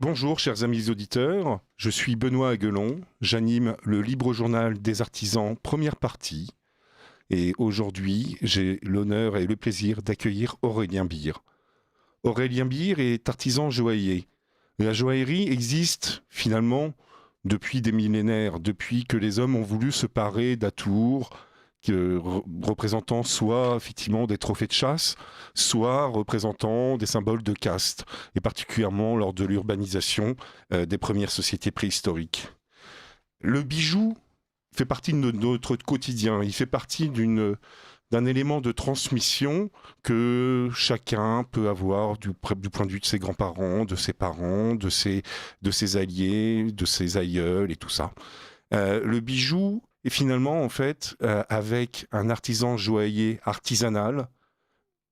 Bonjour chers amis auditeurs, je suis Benoît Aguelon, j'anime le Libre Journal des Artisans première partie et aujourd'hui j'ai l'honneur et le plaisir d'accueillir Aurélien Bire. Aurélien Bire est artisan joaillier. La joaillerie existe finalement depuis des millénaires, depuis que les hommes ont voulu se parer d'atours représentant soit effectivement des trophées de chasse, soit représentant des symboles de caste, et particulièrement lors de l'urbanisation des premières sociétés préhistoriques. Le bijou fait partie de notre quotidien, il fait partie d'un élément de transmission que chacun peut avoir du point de vue de ses grands-parents, de ses parents, de ses alliés, de ses aïeuls et tout ça. Le bijou est finalement, en fait, avec un artisan joaillier artisanal,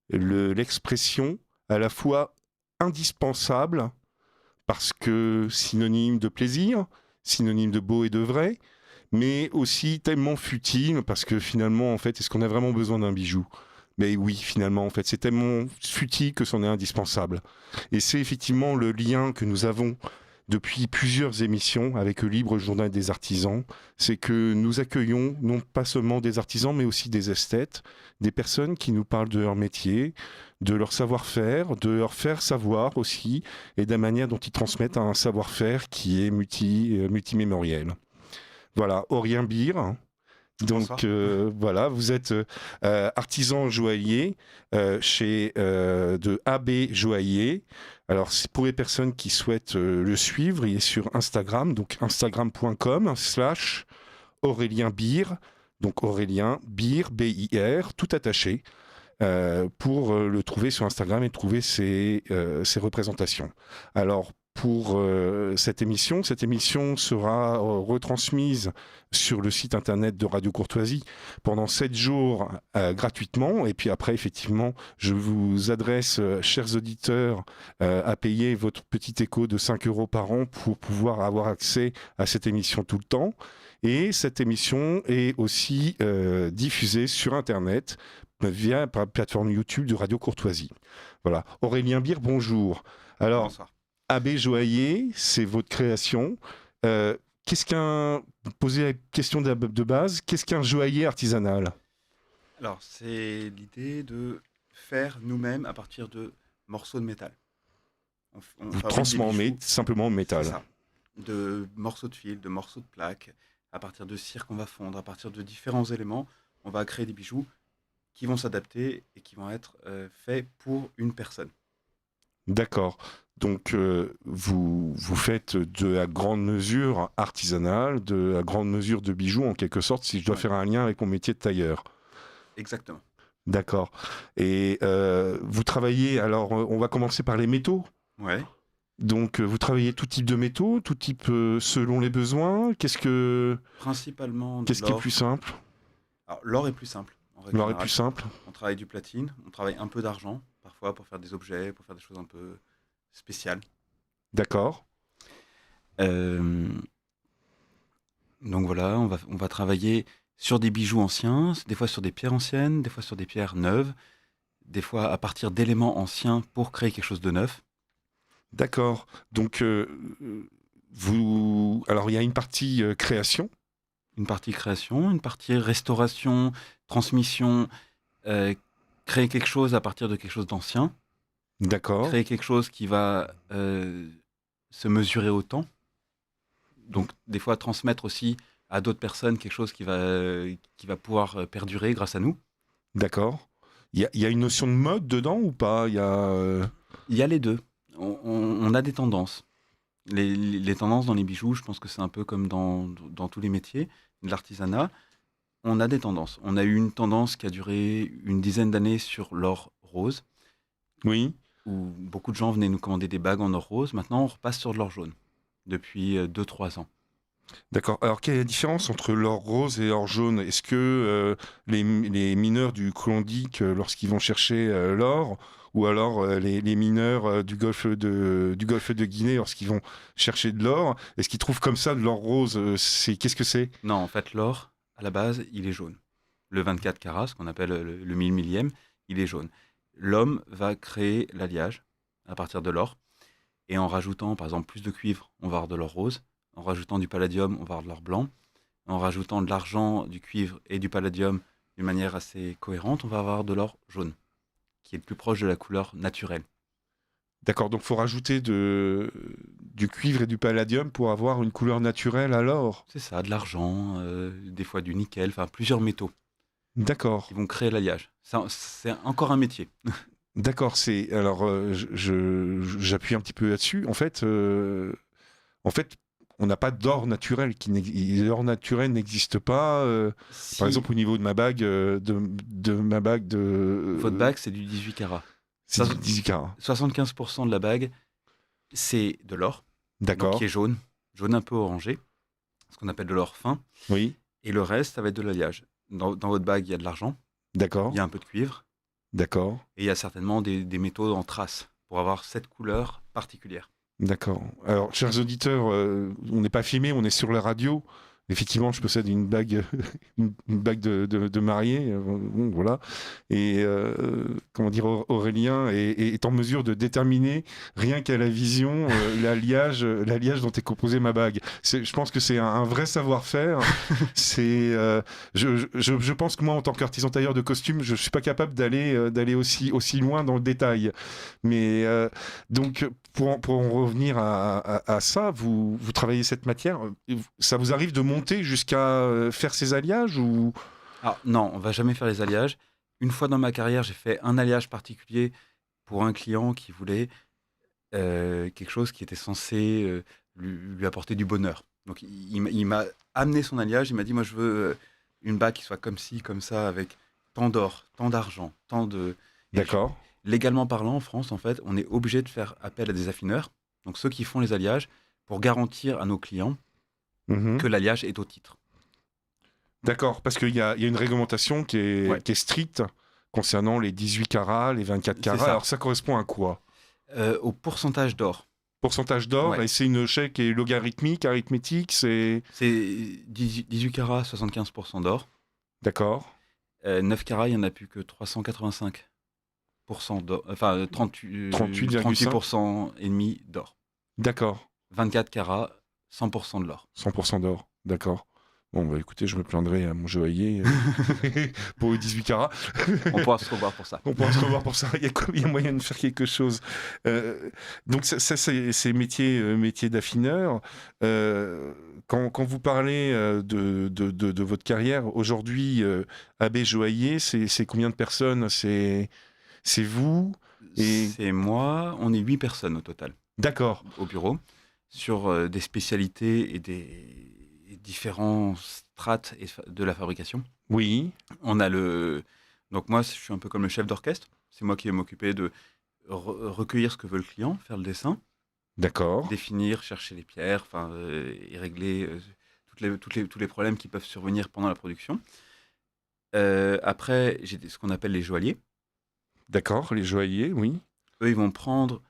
l'expression à la fois indispensable, parce que synonyme de plaisir, synonyme de beau et de vrai, mais aussi tellement futile, parce que finalement, en fait, est-ce qu'on a vraiment besoin d'un bijou ? Mais oui, finalement, en fait, c'est tellement futile que c'en est indispensable. Et c'est effectivement le lien que nous avons depuis plusieurs émissions avec le Libre Journal des Artisans, c'est que nous accueillons non pas seulement des artisans, mais aussi des esthètes, des personnes qui nous parlent de leur métier, de leur savoir-faire, de leur faire savoir aussi, et de la manière dont ils transmettent un savoir-faire qui est multimémoriel. Voilà, Aurélien Bire. Donc voilà, vous êtes artisan joaillier chez de AB Joaillier. Alors pour les personnes qui souhaitent le suivre, il est sur Instagram, donc instagram.com/Aurélien Bire, donc Aurélien Bire, B-I-R, tout attaché, pour le trouver sur Instagram et trouver ses représentations. Alors pour cette émission sera retransmise sur le site internet de Radio Courtoisie pendant 7 jours gratuitement. Et puis après, effectivement, je vous adresse, chers auditeurs, à payer votre petit écho de 5 € par an pour pouvoir avoir accès à cette émission tout le temps. Et cette émission est aussi diffusée sur Internet via la plateforme YouTube de Radio Courtoisie. Voilà. Aurélien Bire, bonjour. Alors, Bonsoir. Abbé Joaillier, c'est votre création. Posez la question de base, qu'est-ce qu'un joaillier artisanal ? Alors, c'est l'idée de faire nous-mêmes à partir de morceaux de métal. On Vous fabrique des transformez bijoux, simplement en métal. c'est ça, de morceaux de fil, de morceaux de plaques, à partir de cire qu'on va fondre, à partir de différents éléments, on va créer des bijoux qui vont s'adapter et qui vont être faits pour une personne. D'accord. Donc, vous faites de la grande mesure artisanale, de la grande mesure de bijoux, en quelque sorte, si je dois faire un lien avec mon métier de tailleur. Exactement. D'accord. Et vous travaillez, alors on va commencer par les métaux. Ouais. Donc, vous travaillez tout type de métaux, tout type selon les besoins. Principalement de Qu'est-ce qui est l'or. plus simple ? Alors, l'or est plus simple. En règle L'or est générale. plus simple. On travaille du platine, on travaille un peu d'argent, parfois pour faire des objets, pour faire des choses un peu spéciales. D'accord. Donc voilà, on va travailler sur des bijoux anciens, des fois sur des pierres anciennes, des fois sur des pierres neuves, des fois à partir d'éléments anciens pour créer quelque chose de neuf. D'accord. Donc, alors il y a une partie création. Une partie création, une partie restauration, transmission, créer quelque chose à partir de quelque chose d'ancien, D'accord. créer quelque chose qui va se mesurer au temps. Donc des fois transmettre aussi à d'autres personnes quelque chose qui va pouvoir perdurer grâce à nous. D'accord. Il y a une notion de mode dedans ou pas ? Il y a les deux. On a des tendances. Les tendances dans les bijoux, je pense que c'est un peu comme dans tous les métiers de l'artisanat. On a des tendances. On a eu une tendance qui a duré une dizaine d'années sur l'or rose. Oui. Où beaucoup de gens venaient nous commander des bagues en or rose. Maintenant, on repasse sur de l'or jaune depuis 2-3 ans. D'accord. Alors, quelle est la différence entre l'or rose et l'or jaune ? Est-ce que les mineurs du Klondike, lorsqu'ils vont chercher l'or, ou alors les mineurs du golfe de Guinée, lorsqu'ils vont chercher de l'or, est-ce qu'ils trouvent comme ça de l'or rose ? Qu'est-ce que c'est ? Non, en fait, l'or, à la base, il est jaune. Le 24 carats, ce qu'on appelle le 1000 millième, il est jaune. L'homme va créer l'alliage à partir de l'or. Et en rajoutant, par exemple, plus de cuivre, on va avoir de l'or rose. En rajoutant du palladium, on va avoir de l'or blanc. En rajoutant de l'argent, du cuivre et du palladium d'une manière assez cohérente, on va avoir de l'or jaune, qui est le plus proche de la couleur naturelle. D'accord, donc il faut rajouter du cuivre et du palladium pour avoir une couleur naturelle à l'or. C'est ça, de l'argent, des fois du nickel, enfin plusieurs métaux D'accord, qui vont créer l'alliage. C'est encore un métier. d'accord. Alors j'appuie un petit peu là-dessus. En fait, on n'a pas d'or naturel l'or naturel n'existe pas. Par Si exemple, au niveau de ma bague, de ma bague votre bague, c'est du 18 carats. c'est du 18 carats. 75% de la bague, c'est de l'or, donc qui D'accord. est jaune, jaune un peu orangé, ce qu'on appelle de l'or fin. Oui. Et le reste, ça va être de l'alliage. Dans votre bague, il y a de l'argent, D'accord. il y a un peu de cuivre, D'accord. et il y a certainement des métaux en traces pour avoir cette couleur particulière. D'accord. Alors, chers auditeurs, on n'est pas filmé, on est sur la radio. Effectivement, je possède une bague, une bague de mariée, bon, voilà. Et comment dire, Aurélien est en mesure de déterminer, rien qu'à la vision, l'alliage dont est composée ma bague. Je pense que c'est un vrai savoir-faire. Je pense que moi, en tant qu'artisan tailleur de costumes, je suis pas capable d'aller aussi loin dans le détail. Mais donc, pour en revenir à ça, vous travaillez cette matière. Ça vous arrive de monter jusqu'à faire ces alliages ou... Alors non, on va jamais faire les alliages. Une fois dans ma carrière, j'ai fait un alliage particulier pour un client qui voulait quelque chose qui était censé lui apporter du bonheur. Donc il m'a amené son alliage, il m'a dit, moi je veux une bague qui soit comme ci, comme ça, avec tant d'or, tant d'argent, tant de... Et D'accord. légalement parlant, en France, en fait, on est obligé de faire appel à des affineurs, donc ceux qui font les alliages, pour garantir à nos clients Mhm. que l'alliage est au titre. D'accord, parce qu'il y a une réglementation Ouais. qui est stricte concernant les 18 carats, les 24 C'est carats. ça. Alors ça correspond à quoi? Au pourcentage d'or. Pourcentage d'or, Ouais. et c'est une échelle qui est logarithmique, arithmétique, c'est... C'est 18 carats, 75% d'or. D'accord. 9 carats, il n'y en a plus que 385% d'or. Enfin, 38,5. 38% et demi d'or. D'accord. 24 carats, 100% de l'or. 100% d'or. D'accord. Bon, bah écoutez, je me plaindrai à mon joaillier pour les 18 carats. On pourra se revoir pour ça. On pourra se revoir pour ça. Il y a moyen de faire quelque chose. Donc, ça c'est métier d'affineur. Quand vous parlez de votre carrière, aujourd'hui, Abbé Joaillier, c'est combien de personnes? C'est vous et... C'est moi, on est 8 personnes au total D'accord. au bureau, sur des spécialités et des différents strates de la fabrication. Oui. On a Donc moi, je suis un peu comme le chef d'orchestre. C'est moi qui vais m'occuper de recueillir ce que veut le client, faire le dessin, D'accord. définir, chercher les pierres, et régler tous les problèmes qui peuvent survenir pendant la production. Après, j'ai ce qu'on appelle les joailliers. D'accord. Les joailliers, oui. Eux, ils vont prendre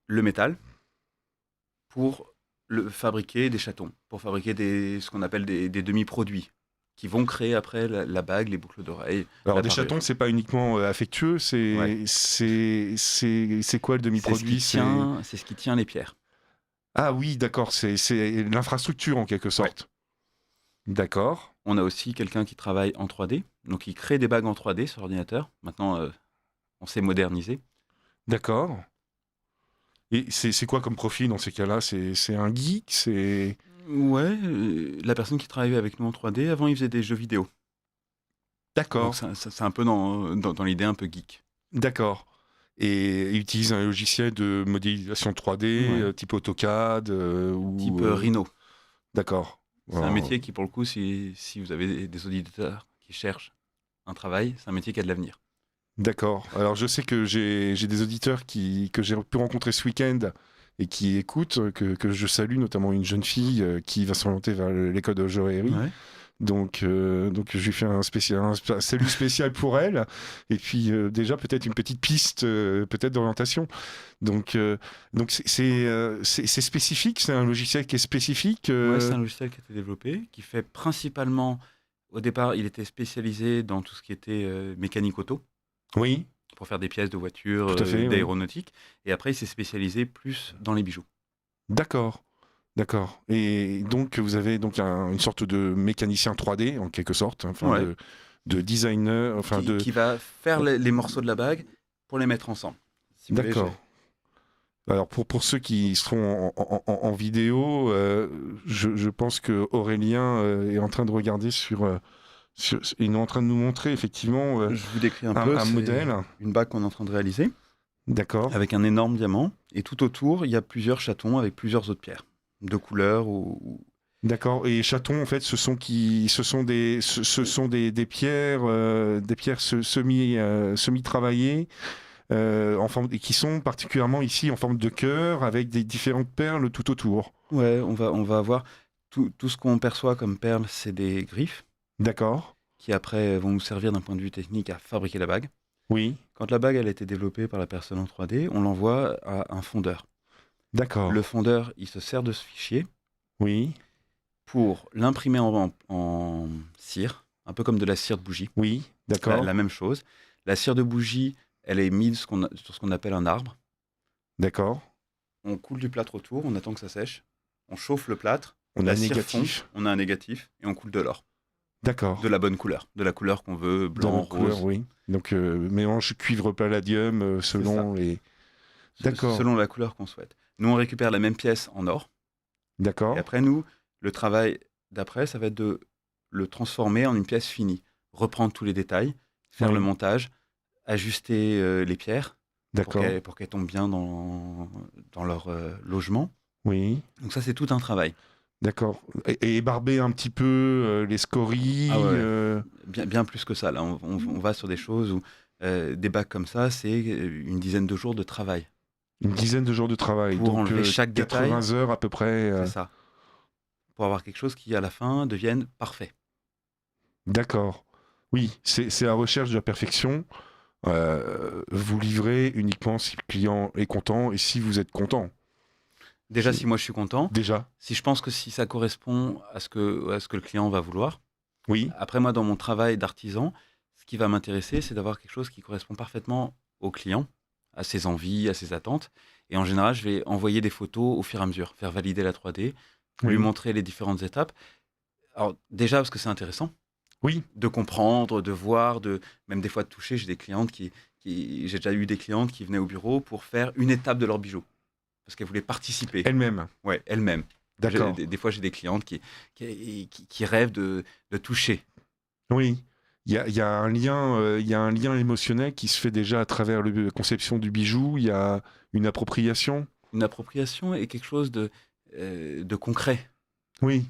le métal pour le fabriquer des chatons, pour fabriquer ce qu'on appelle des demi-produits, qui vont créer après la bague, les boucles d'oreilles. Alors, la des parure. chatons, c'est pas uniquement affectueux, Ouais. c'est quoi le demi-produit? C'est ce qui tient les pierres. Ah oui, d'accord, c'est l'infrastructure en quelque sorte. D'accord, On a aussi quelqu'un qui travaille en 3D, donc il crée des bagues en 3D sur ordinateur. Maintenant, on s'est modernisé. d'accord. Et c'est quoi comme profil dans ces cas-là? C'est un geek? C'est... Ouais, la personne qui travaillait avec nous en 3D, avant, il faisait des jeux vidéo. D'accord, Donc c'est un peu dans l'idée un peu geek. d'accord. Et il utilise un logiciel de modélisation 3D, Ouais. type AutoCAD ou... Type Rhino. D'accord. C'est un métier qui, pour le coup, si vous avez des auditeurs qui cherchent un travail, c'est un métier qui a de l'avenir. D'accord. Alors je sais que j'ai des auditeurs que j'ai pu rencontrer ce week-end et qui écoutent, que je salue, notamment une jeune fille qui va s'orienter vers l'école de joaillerie. Ouais. Donc je lui fais un salut spécial pour elle. Et puis déjà peut-être une petite piste peut-être d'orientation. Donc c'est spécifique, c'est un logiciel qui est spécifique. Ouais, c'est un logiciel qui a été développé, qui fait principalement, au départ, il était spécialisé dans tout ce qui était mécanique auto. Oui, pour faire des pièces de voitures, Tout à fait, oui. d'aéronautique. Et après, il s'est spécialisé plus dans les bijoux. D'accord. D'accord. Et donc, vous avez donc une sorte de mécanicien 3D, en quelque sorte, enfin, Ouais. de designer, enfin, Qui va faire les morceaux de la bague pour les mettre ensemble. Si vous voulez, D'accord. Alors, pour ceux qui seront en vidéo, je pense que Aurélien est en train de regarder il est en train de nous montrer, effectivement, je vous décris un peu. un C'est modèle. une bague qu'on est en train de réaliser D'accord. avec un énorme diamant. Et tout autour, il y a plusieurs chatons avec plusieurs autres pierres de couleur D'accord. Et chatons, en fait, ce sont des pierres semi-travaillées, et qui sont particulièrement ici en forme de cœur, avec des différentes perles tout autour. Ouais, on va avoir tout ce qu'on perçoit comme perles, c'est des griffes D'accord. qui après vont nous servir d'un point de vue technique à fabriquer la bague. Oui. Quand la bague elle a été développée par la personne en 3D, on l'envoie à un fondeur. D'accord. Le fondeur, il se sert de ce fichier Oui. pour l'imprimer en cire, un peu comme de la cire de bougie. Oui. D'accord. La même chose. La cire de bougie, elle est mise sur ce qu'on appelle un arbre. D'accord. On coule du plâtre autour, on attend que ça sèche. On chauffe le plâtre. On a la un cire négatif. fond, on a un négatif et on coule de l'or. D'accord. De la bonne couleur. De la couleur qu'on veut, blanc, De couleur, rose. oui. Donc, mélange cuivre-palladium selon les... D'accord. Selon la couleur qu'on souhaite. Nous, on récupère la même pièce en or. D'accord. Et après, nous, le travail d'après, ça va être de le transformer en une pièce finie. Reprendre tous les détails, faire Oui. le montage, ajuster les pierres D'accord. pour qu'elles tombent bien dans leur logement. Oui. Donc ça, c'est tout un travail. D'accord. Et ébarber un petit peu les scories. Ah ouais. Bien plus que ça. Là, on va sur des choses où des bacs comme ça, c'est une dizaine de jours de travail. Une dizaine de jours de travail. Pour donc enlever chaque 80 détail. heures à peu près. C'est ça. Pour avoir quelque chose qui, à la fin, devienne parfait. D'accord. Oui, c'est la recherche de la perfection. Vous livrez uniquement si le client est content et si vous êtes content. Déjà, si moi je suis content, Déjà. si je pense que si ça correspond à ce que le client va vouloir. Oui. Après, moi, dans mon travail d'artisan, ce qui va m'intéresser, c'est d'avoir quelque chose qui correspond parfaitement au client, à ses envies, à ses attentes. Et en général, je vais envoyer des photos au fur et à mesure, faire valider la 3D, lui montrer les différentes étapes. Alors, déjà, parce que c'est intéressant. Oui. De comprendre, de voir, même des fois de toucher. J'ai déjà eu des clientes qui venaient au bureau pour faire une étape de leur bijou. Parce qu'elles voulaient participer. Elle-même. Ouais, elles-mêmes. D'accord. Des fois, j'ai des clientes qui rêvent de toucher. Oui. Il y a un lien émotionnel qui se fait déjà à travers la conception du bijou. Il y a une appropriation. Une appropriation est quelque chose de concret. Oui.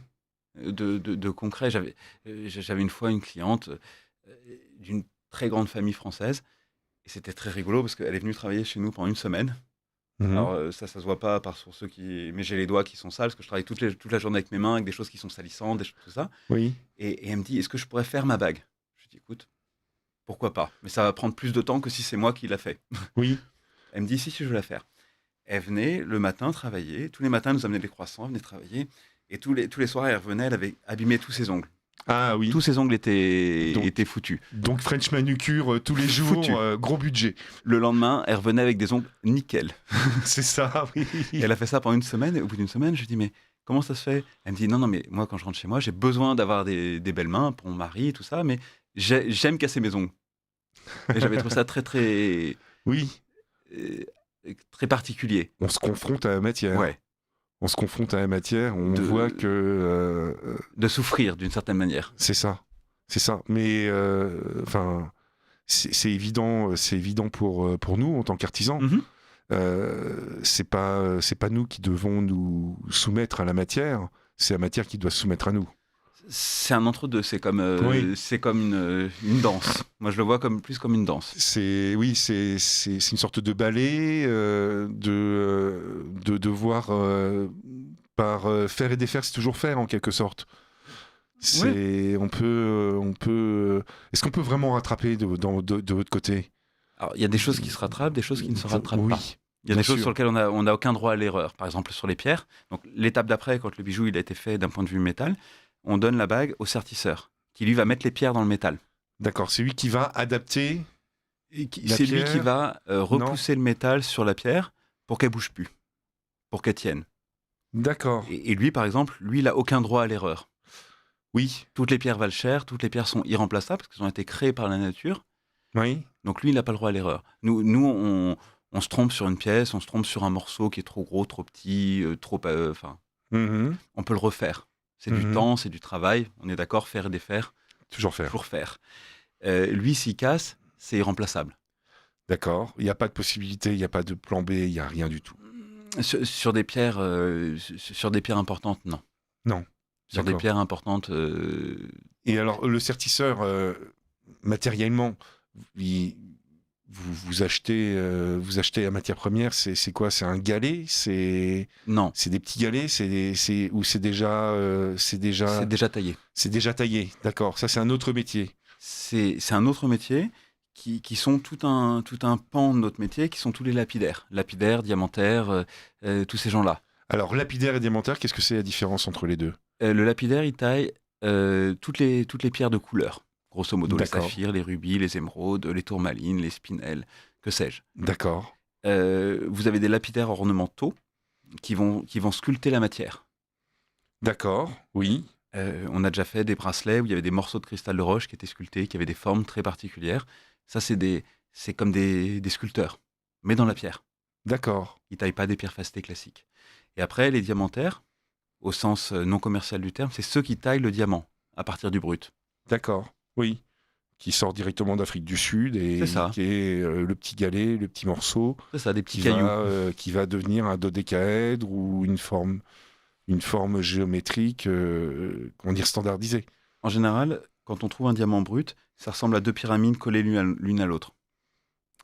De concret. J'avais une fois une cliente d'une très grande famille française. Et c'était très rigolo parce qu'elle est venue travailler chez nous pendant une semaine. Alors ça se voit pas pour ceux qui... Mais j'ai les doigts qui sont sales parce que je travaille toute la journée avec mes mains, avec des choses qui sont salissantes, des choses tout ça. Oui. Et elle me dit, est-ce que je pourrais faire ma bague? Je dis, écoute, pourquoi pas? Mais ça va prendre plus de temps que si c'est moi qui l'a fait. Oui. Elle me dit, si, je veux la faire. Elle venait le matin travailler. Tous les matins, elle nous amenait des croissants, elle venait travailler. Et tous les soirs, elle revenait, elle avait abîmé tous ses ongles. Ah oui. Tous ses ongles étaient foutus. Donc French manucure tous les jours, gros budget. Le lendemain, elle revenait avec des ongles nickel. C'est ça, oui. Et elle a fait ça pendant une semaine. Et au bout d'une semaine, je lui dis, mais comment ça se fait? Elle me dit, non, mais moi, quand je rentre chez moi, j'ai besoin d'avoir des belles mains pour mon mari et tout ça, mais j'aime casser mes ongles. Et j'avais trouvé ça très, très... Oui. Très particulier. On se confronte à la matière. Ouais. On se confronte à la matière, on voit que... de souffrir d'une certaine manière. C'est ça. Mais c'est évident pour nous en tant qu'artisans. C'est pas nous qui devons nous soumettre à la matière, c'est la matière qui doit se soumettre à nous. C'est un entre-deux, c'est comme une danse. Moi, je le vois plus comme une danse. C'est une sorte de ballet, de devoir par faire et défaire, c'est toujours faire en quelque sorte. On peut. Est-ce qu'on peut vraiment rattraper de votre côté? Alors, il y a des choses qui se rattrapent, des choses qui ne se rattrapent pas. Il y a des choses sur lesquelles on n'a aucun droit à l'erreur. Par exemple, sur les pierres. Donc, l'étape d'après, quand le bijou il a été fait d'un point de vue métal, on donne la bague au sertisseur, qui lui va mettre les pierres dans le métal. D'accord, c'est lui qui va adapter C'est lui qui pierre? va repousser le métal sur la pierre pour qu'elle bouge plus, pour qu'elle tienne. D'accord. Et lui, par exemple, lui, il n'a aucun droit à l'erreur. Oui. Toutes les pierres valent cher, toutes les pierres sont irremplaçables parce qu'elles ont été créées par la nature. Oui. Donc lui, il n'a pas le droit à l'erreur. Nous on se trompe sur une pièce, on se trompe sur un morceau qui est trop gros, trop petit, enfin, Mhm. on peut le refaire. C'est du Mhm. temps, c'est du travail. On est d'accord, faire et défaire, Toujours faire. toujours faire. Lui, s'il casse, c'est irremplaçable. D'accord. Il n'y a pas de possibilité, il n'y a pas de plan B, il n'y a rien du tout. Sur des pierres, sur des pierres importantes, non. Non. Sur des D'accord. pierres importantes, Et alors, le sertisseur, matériellement, il- vous achetez la matière première, c'est quoi? C'est un galet? non. C'est des petits galets? Ou c'est déjà, C'est déjà taillé. c'est déjà taillé? D'accord. Ça, c'est un autre métier. C'est un autre métier qui sont tout un pan de notre métier, qui sont tous les lapidaires. Lapidaires, diamantaires, tous ces gens-là. Alors, lapidaire et diamantaire, qu'est-ce que c'est la différence entre les deux? Le lapidaire, il taille toutes les pierres de couleur. Grosso modo, les D'accord. saphirs, les rubis, les émeraudes, les tourmalines, les spinels, que sais-je. D'accord. Vous avez des lapidaires ornementaux qui vont sculpter la matière. D'accord. Oui. On a déjà fait des bracelets où il y avait des morceaux de cristal de roche qui étaient sculptés, qui avaient des formes très particulières. Ça, c'est comme des sculpteurs, mais dans la pierre. D'accord. Ils taillent pas des pierres facetées classiques. Et après, les diamantaires, au sens non commercial du terme, c'est ceux qui taillent le diamant à partir du brut. D'accord. Oui. Qui sort directement d'Afrique du Sud et C'est ça. qui est le petit galet, le petit morceau C'est ça, des petits qui cailloux. qui va devenir un dodécaèdre ou une forme géométrique, comment dire, standardisée. En général, quand on trouve un diamant brut, ça ressemble à deux pyramides collées l'une à l'autre.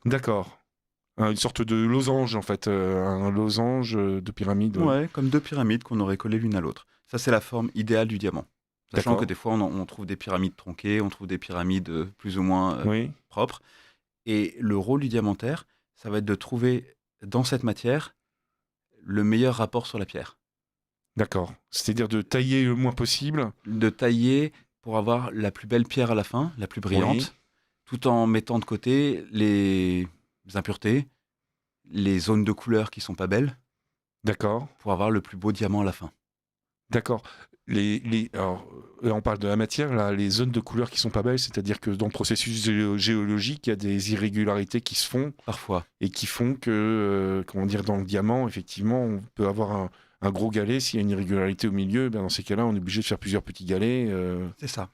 D'accord. Une sorte de losange, en fait, un losange de pyramide. Ouais, comme deux pyramides qu'on aurait collées l'une à l'autre. Ça, c'est la forme idéale du diamant. Sachant que D'accord. des fois, on trouve des pyramides tronquées, on trouve des pyramides plus ou moins Oui. propres. Et le rôle du diamantaire, ça va être de trouver dans cette matière le meilleur rapport sur la pierre. D'accord. C'est-à-dire de tailler le moins possible. De tailler pour avoir la plus belle pierre à la fin, la plus brillante, Oui. tout en mettant de côté les impuretés, les zones de couleur qui sont pas belles, D'accord. pour avoir le plus beau diamant à la fin. D'accord. Alors, là, on parle de la matière, là, les zones de couleur qui sont pas belles, c'est-à-dire que dans le processus géologique, il y a des irrégularités qui se font Parfois. et qui font que, comment dire, dans le diamant, effectivement, on peut avoir un gros galet. S'il y a une irrégularité au milieu, ben, dans ces cas-là, on est obligé de faire plusieurs petits galets. C'est ça.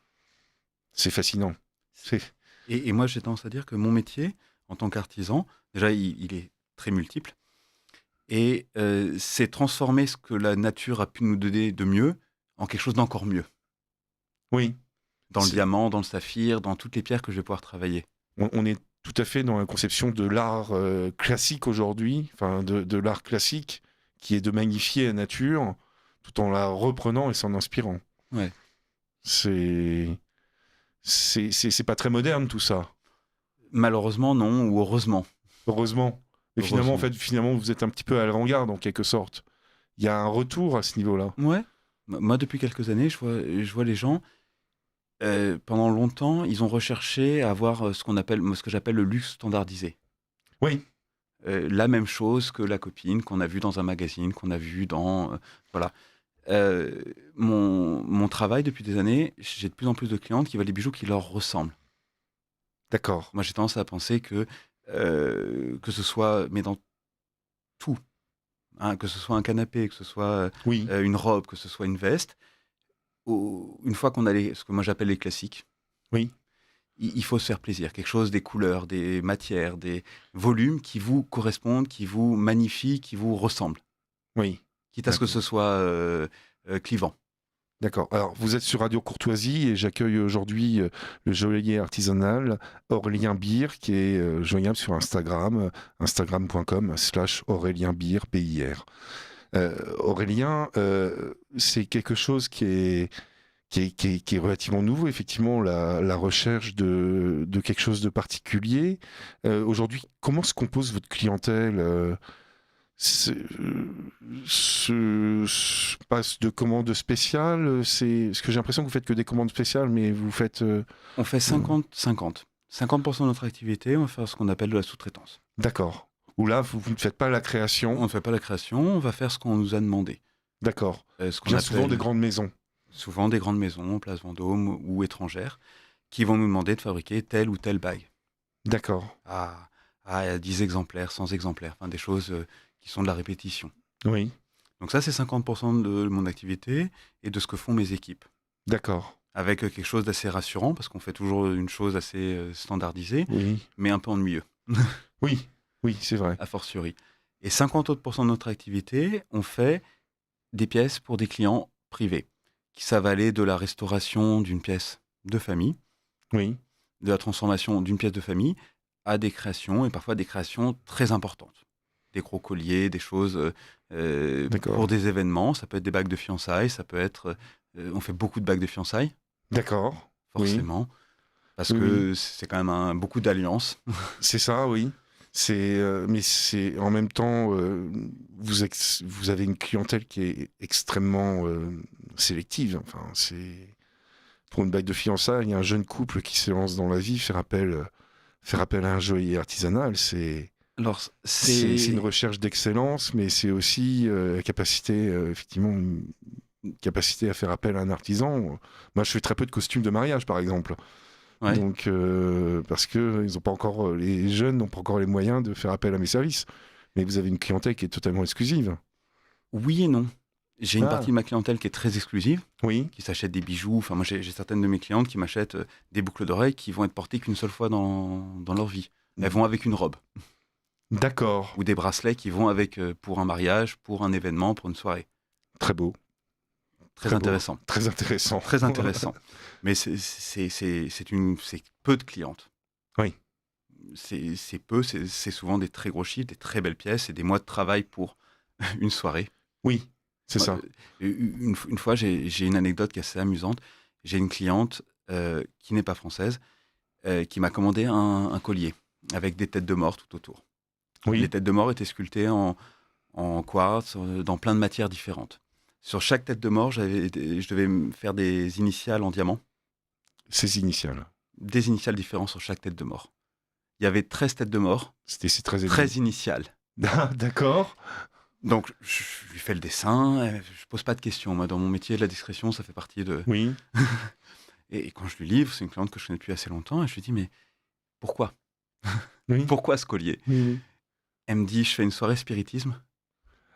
C'est fascinant. C'est... Et moi, j'ai tendance à dire que mon métier, en tant qu'artisan, déjà, il est très multiple. Et c'est transformer ce que la nature a pu nous donner de mieux en quelque chose d'encore mieux. Oui, Dans le C'est- diamant, dans le saphir, dans toutes les pierres que je vais pouvoir travailler. on est tout à fait dans la conception de l'art classique aujourd'hui, enfin de l'art classique, qui est de magnifier la nature tout en la reprenant et s'en inspirant. Ouais. C'est c'est pas très moderne tout ça, Malheureusement, non, ou heureusement. heureusement. Mais finalement, en Heureusement. fait, finalement, vous êtes un petit peu à l'avant-garde en quelque sorte. Il y a un retour à ce niveau-là. Ouais. Moi, depuis quelques années, je vois les gens, pendant longtemps, ils ont recherché à avoir ce que j'appelle le luxe standardisé. Oui, La même chose que la copine qu'on a vue dans un magazine, qu'on a vue dans... voilà. Mon travail depuis des années, j'ai de plus en plus de clientes qui veulent des bijoux qui leur ressemblent. d'accord. Moi, j'ai tendance à penser que ce soit, mais dans tout, hein, que ce soit un canapé, que ce soit Oui, une robe, que ce soit une veste, une fois qu'on a ce que moi j'appelle les classiques, oui, il faut se faire plaisir. Quelque chose, des couleurs, des matières, des volumes qui vous correspondent, qui vous magnifient, qui vous ressemblent. oui. Quitte à ce que D'accord. ce soit clivant. D'accord. Alors, vous êtes sur Radio Courtoisie et j'accueille aujourd'hui le joaillier artisanal Aurélien Beer qui est joignable sur Instagram, instagram.com/Aurélien Beer, B-I-R. Aurélien, c'est quelque chose qui est relativement nouveau, effectivement, la recherche de quelque chose de particulier. Aujourd'hui, comment se compose votre clientèle passe de commandes spéciales, c'est ce que j'ai l'impression que vous faites que des commandes spéciales, mais vous faites On fait 50-50. 50% de notre activité, on va faire ce qu'on appelle de la sous-traitance. D'accord. Ou là, vous ne faites pas la On création. ne fait pas la création, on va faire ce qu'on nous a demandé. D'accord. Ce qu'on Bien souvent des appelle grandes maisons. souvent des grandes maisons, Place Vendôme ou étrangères, qui vont nous demander de fabriquer telle ou telle bague D'accord. à 10 exemplaires, 100 exemplaires, enfin, des choses qui sont de la répétition. Oui. Donc ça, c'est 50% de mon activité et de ce que font mes équipes. D'accord. Avec quelque chose d'assez rassurant, parce qu'on fait toujours une chose assez standardisée, Oui. mais un peu ennuyeux, Oui. Oui, c'est vrai. a fortiori. Et 50 autres % de notre activité, on fait des pièces pour des clients privés. Ça va aller de la restauration d'une pièce de famille, Oui. de la transformation d'une pièce de famille, à des créations, et parfois des créations très importantes. Des gros colliers, des choses D'accord. pour des événements. Ça peut être des bagues de fiançailles, ça peut être... on fait beaucoup de bagues de fiançailles, D'accord. Oui. forcément, parce Oui, oui. que c'est quand même beaucoup d'alliances. C'est ça, oui. Mais c'est en même temps, vous avez une clientèle qui est extrêmement sélective. Enfin, c'est pour une bague de fiançailles, il y a un jeune couple qui se lance dans la vie, faire appel à un joaillier artisanal, Alors, c'est une c'est... recherche d'excellence, mais c'est aussi la capacité, effectivement, une capacité à faire appel à un artisan. Moi, je fais très peu de costumes de mariage, par exemple. Ouais. Donc, parce que ils ont pas encore, les jeunes n'ont pas encore les moyens de faire appel à mes services. Mais vous avez une clientèle qui est totalement exclusive. Oui et non. J'ai une Ah, partie de ma clientèle qui est très exclusive, oui, qui s'achète des bijoux. Enfin, moi, j'ai certaines de mes clientes qui m'achètent des boucles d'oreilles qui vont être portées qu'une seule fois dans leur vie. Elles vont avec une robe. d'accord, Ou des bracelets qui vont avec pour un mariage, pour un événement, pour une soirée. très beau, Très très beau, intéressant. très intéressant. Très intéressant. Mais c'est peu de clientes. Oui, C'est peu, c'est souvent des très gros chiffres, des très belles pièces et des mois de travail pour une soirée. oui, c'est Moi, ça. une fois, j'ai une anecdote qui est assez amusante. J'ai une cliente qui n'est pas française, qui m'a commandé un collier avec des têtes de mort tout autour. Les Oui, têtes de mort étaient sculptées en quartz, dans plein de matières différentes. Sur chaque tête de mort, je devais me faire des initiales en diamant, ses initiales. des initiales différentes sur chaque tête de mort. Il y avait 13 têtes de mort, C'est très élevé. 13 initiales. Ah, d'accord. Donc, je lui fais le dessin, je pose pas de questions. Moi, dans mon métier, la discrétion, ça fait partie de... Oui, Et quand je lui livre, c'est une cliente que je connais depuis assez longtemps, et je lui dis, mais pourquoi oui, Pourquoi ce collier? oui, oui. Elle me dit, je fais une soirée spiritisme.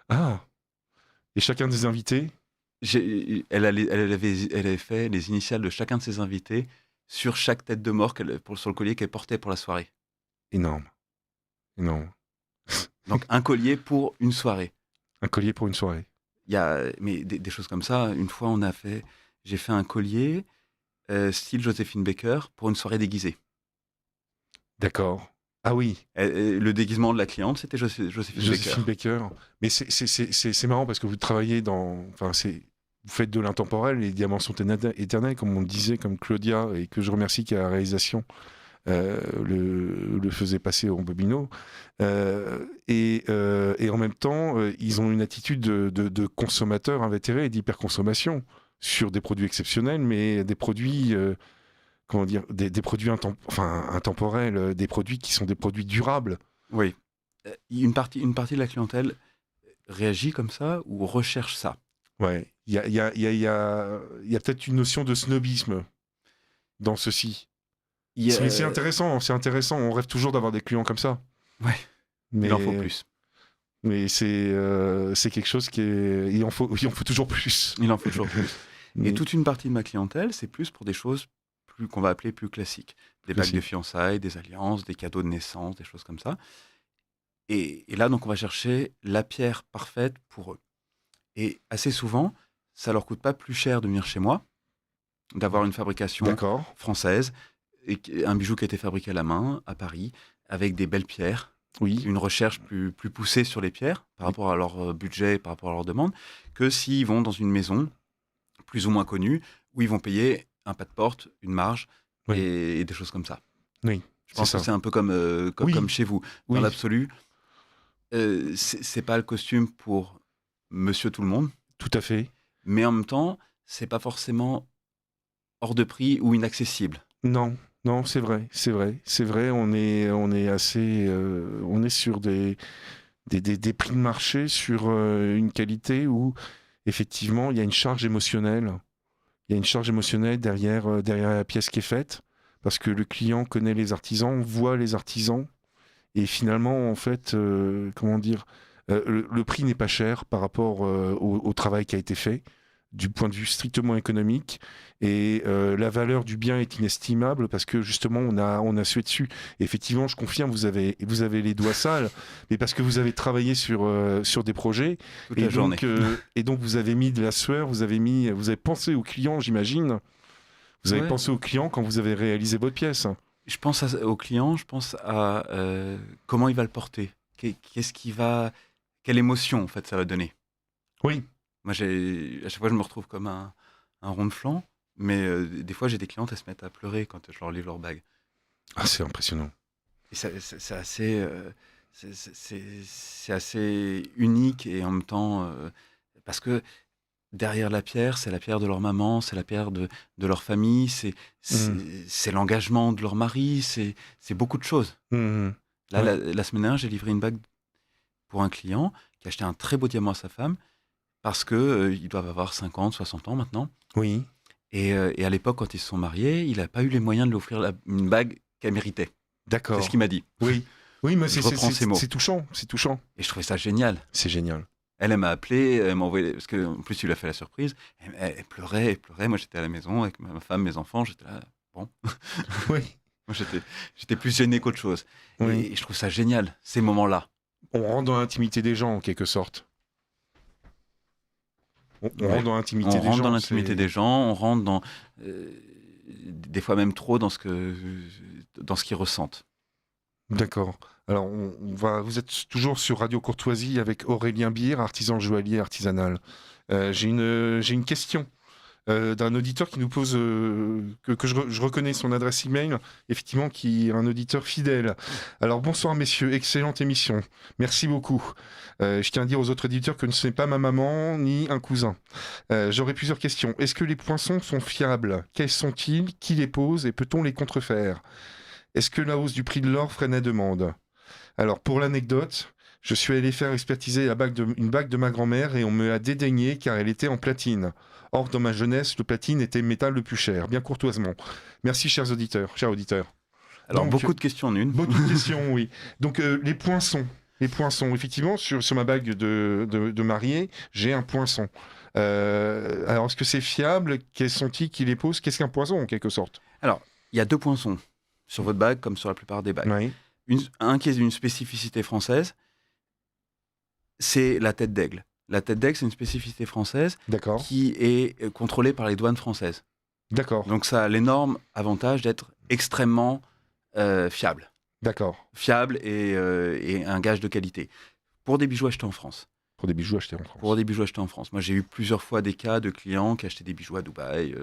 Ah, et chacun des invités? Elle avait fait les initiales de chacun de ses invités sur chaque tête de mort sur le collier qu'elle portait pour la soirée. Énorme, énorme. Donc, un collier pour une soirée. Un collier pour une soirée. Il y a mais des choses comme ça. Une fois, j'ai fait un collier style Joséphine Baker pour une soirée déguisée. D'accord. Ah oui, Le déguisement de la cliente, c'était Joséphine Joséphine Baker. Baker. Mais c'est marrant parce que vous travaillez dans. Enfin, vous faites de l'intemporel, les diamants sont éternels, comme on le disait, comme Claudia, et que je remercie qui à la réalisation le faisait passer au Bobino. Et en même temps, ils ont une attitude de consommateurs invétérés et d'hyperconsommation sur des produits exceptionnels, mais des produits. Comment dire, des produits intemporels, des produits qui sont des produits durables. Oui. Une partie de la clientèle réagit comme ça ou recherche ça. Ouais, il y a peut-être une notion de snobisme dans ceci. Il y a- C'est intéressant, c'est intéressant. On rêve toujours d'avoir des clients comme ça. Ouais, Mais, il en faut plus. mais c'est quelque chose qui est. Il en faut toujours plus. Il en faut toujours plus. Et Mais- toute une partie de ma clientèle, c'est plus pour des choses qu'on va appeler plus classiques. Des bagues de Classique. fiançailles, des alliances, des cadeaux de naissance, des choses comme ça. Et là, donc, on va chercher la pierre parfaite pour eux. Et assez souvent, ça leur coûte pas plus cher de venir chez moi, d'avoir une fabrication D'accord. française, un bijou qui a été fabriqué à la main, à Paris, avec des belles pierres, Oui. une recherche plus poussée sur les pierres par rapport à leur budget, par rapport à leur demande, que s'ils vont dans une maison plus ou moins connue, où ils vont payer un pas de porte, une marge Oui. et des choses comme ça. Oui. Je pense C'est que ça. c'est un peu comme, Oui. comme chez vous. Dans Oui. l'absolu, c'est pas le costume pour monsieur tout le monde, Tout à fait. mais en même temps, c'est pas forcément hors de prix ou inaccessible. Non. Non, c'est vrai, c'est vrai, c'est vrai. On est sur des prix de marché, sur une qualité où effectivement il y a une charge émotionnelle. Il y a une charge émotionnelle derrière la pièce qui est faite, parce que le client connaît les artisans, voit les artisans, et finalement, en fait, comment dire, le prix n'est pas cher par rapport au travail qui a été fait, du point de vue strictement économique, et la valeur du bien est inestimable parce que justement, on a sué dessus. Et effectivement, je confirme, vous avez les doigts sales, mais parce que vous avez travaillé sur des projets, Toute la journée. et donc vous avez mis de la sueur, vous avez pensé au client, j'imagine. Vous avez Ouais. pensé au client quand vous avez réalisé votre pièce. Je pense au client, je pense à comment il va le porter. Qu'est-ce qui va, quelle émotion en fait ça va donner. Oui. Moi, à chaque fois, je me retrouve comme un rond de flanc, mais des fois, j'ai des clientes, elles se mettent à pleurer quand je leur livre leur bague. Ah, c'est impressionnant. Et c'est assez, c'est assez unique et en même temps, parce que derrière la pierre, c'est la pierre de leur maman, c'est la pierre de leur famille, Mmh. c'est l'engagement de leur mari, c'est beaucoup de choses. Mmh. Là, Ouais. la semaine dernière, j'ai livré une bague pour un client qui a acheté un très beau diamant à sa femme parce que ils doivent avoir 50, 60 ans maintenant. Oui. Et à l'époque, quand ils se sont mariés, il n'a pas eu les moyens de lui offrir une bague qu'elle méritait. C'est ce qu'il D'accord. m'a dit. Oui. Oui, mais Je reprends ces mots. c'est touchant. C'est touchant. Et je trouvais ça génial. C'est génial. Elle m'a appelé, elle m'a envoyé, parce qu'en plus, il a fait la surprise. Elle pleurait, elle pleurait. Moi, j'étais à la maison avec ma femme, mes enfants. J'étais là, bon. Oui. Moi, j'étais plus gêné qu'autre chose. Oui. Et je trouve ça génial, ces moments-là. On rentre dans l'intimité des gens, en quelque sorte. On Ouais. rentre dans l'intimité On des rentre dans gens. l'intimité des gens, on rentre dans, des fois même trop dans ce qu'ils ressentent. D'accord. Alors, vous êtes toujours sur Radio Courtoisie avec Aurélien Bier, artisan joaillier artisanal. J'ai une question d'un auditeur qui nous pose, que je reconnais son adresse email, effectivement, qui est un auditeur fidèle. Alors, bonsoir messieurs, excellente émission. Merci beaucoup. Je tiens à dire aux autres éditeurs que ce n'est pas ma maman ni un cousin. J'aurais plusieurs questions. Est-ce que les poinçons sont fiables? Quels sont-ils? Qui les pose et peut-on les contrefaire? Est-ce que la hausse du prix de l'or freine la demande? Alors, pour l'anecdote, je suis allé faire expertiser une bague de ma grand-mère et on me l'a dédaignée car elle était en platine. Or, dans ma jeunesse, le platine était le métal le plus cher, bien courtoisement. Merci, chers auditeurs. Alors, Donc, beaucoup de questions en une. beaucoup de questions, oui. Donc, les poinçons. Les poinçons, effectivement, sur ma bague de mariée, j'ai un poinçon. Alors, est-ce que c'est fiable? Quels sont-ils qui les posent? Qu'est-ce qu'un poinçon, en quelque sorte? Alors, il y a deux poinçons sur votre bague, comme sur la plupart des bagues. Oui, Un qui est une spécificité française, c'est la tête d'aigle. La tête d'aigle, c'est une spécificité française d'accord. qui est contrôlée par les douanes françaises. D'accord, Donc, ça a l'énorme avantage d'être extrêmement fiable. d'accord. Fiable et un gage de qualité. Pour des bijoux achetés en France. Pour des bijoux achetés en France. Pour des bijoux achetés en France. Moi, j'ai eu plusieurs fois des cas de clients qui achetaient des bijoux à Dubaï,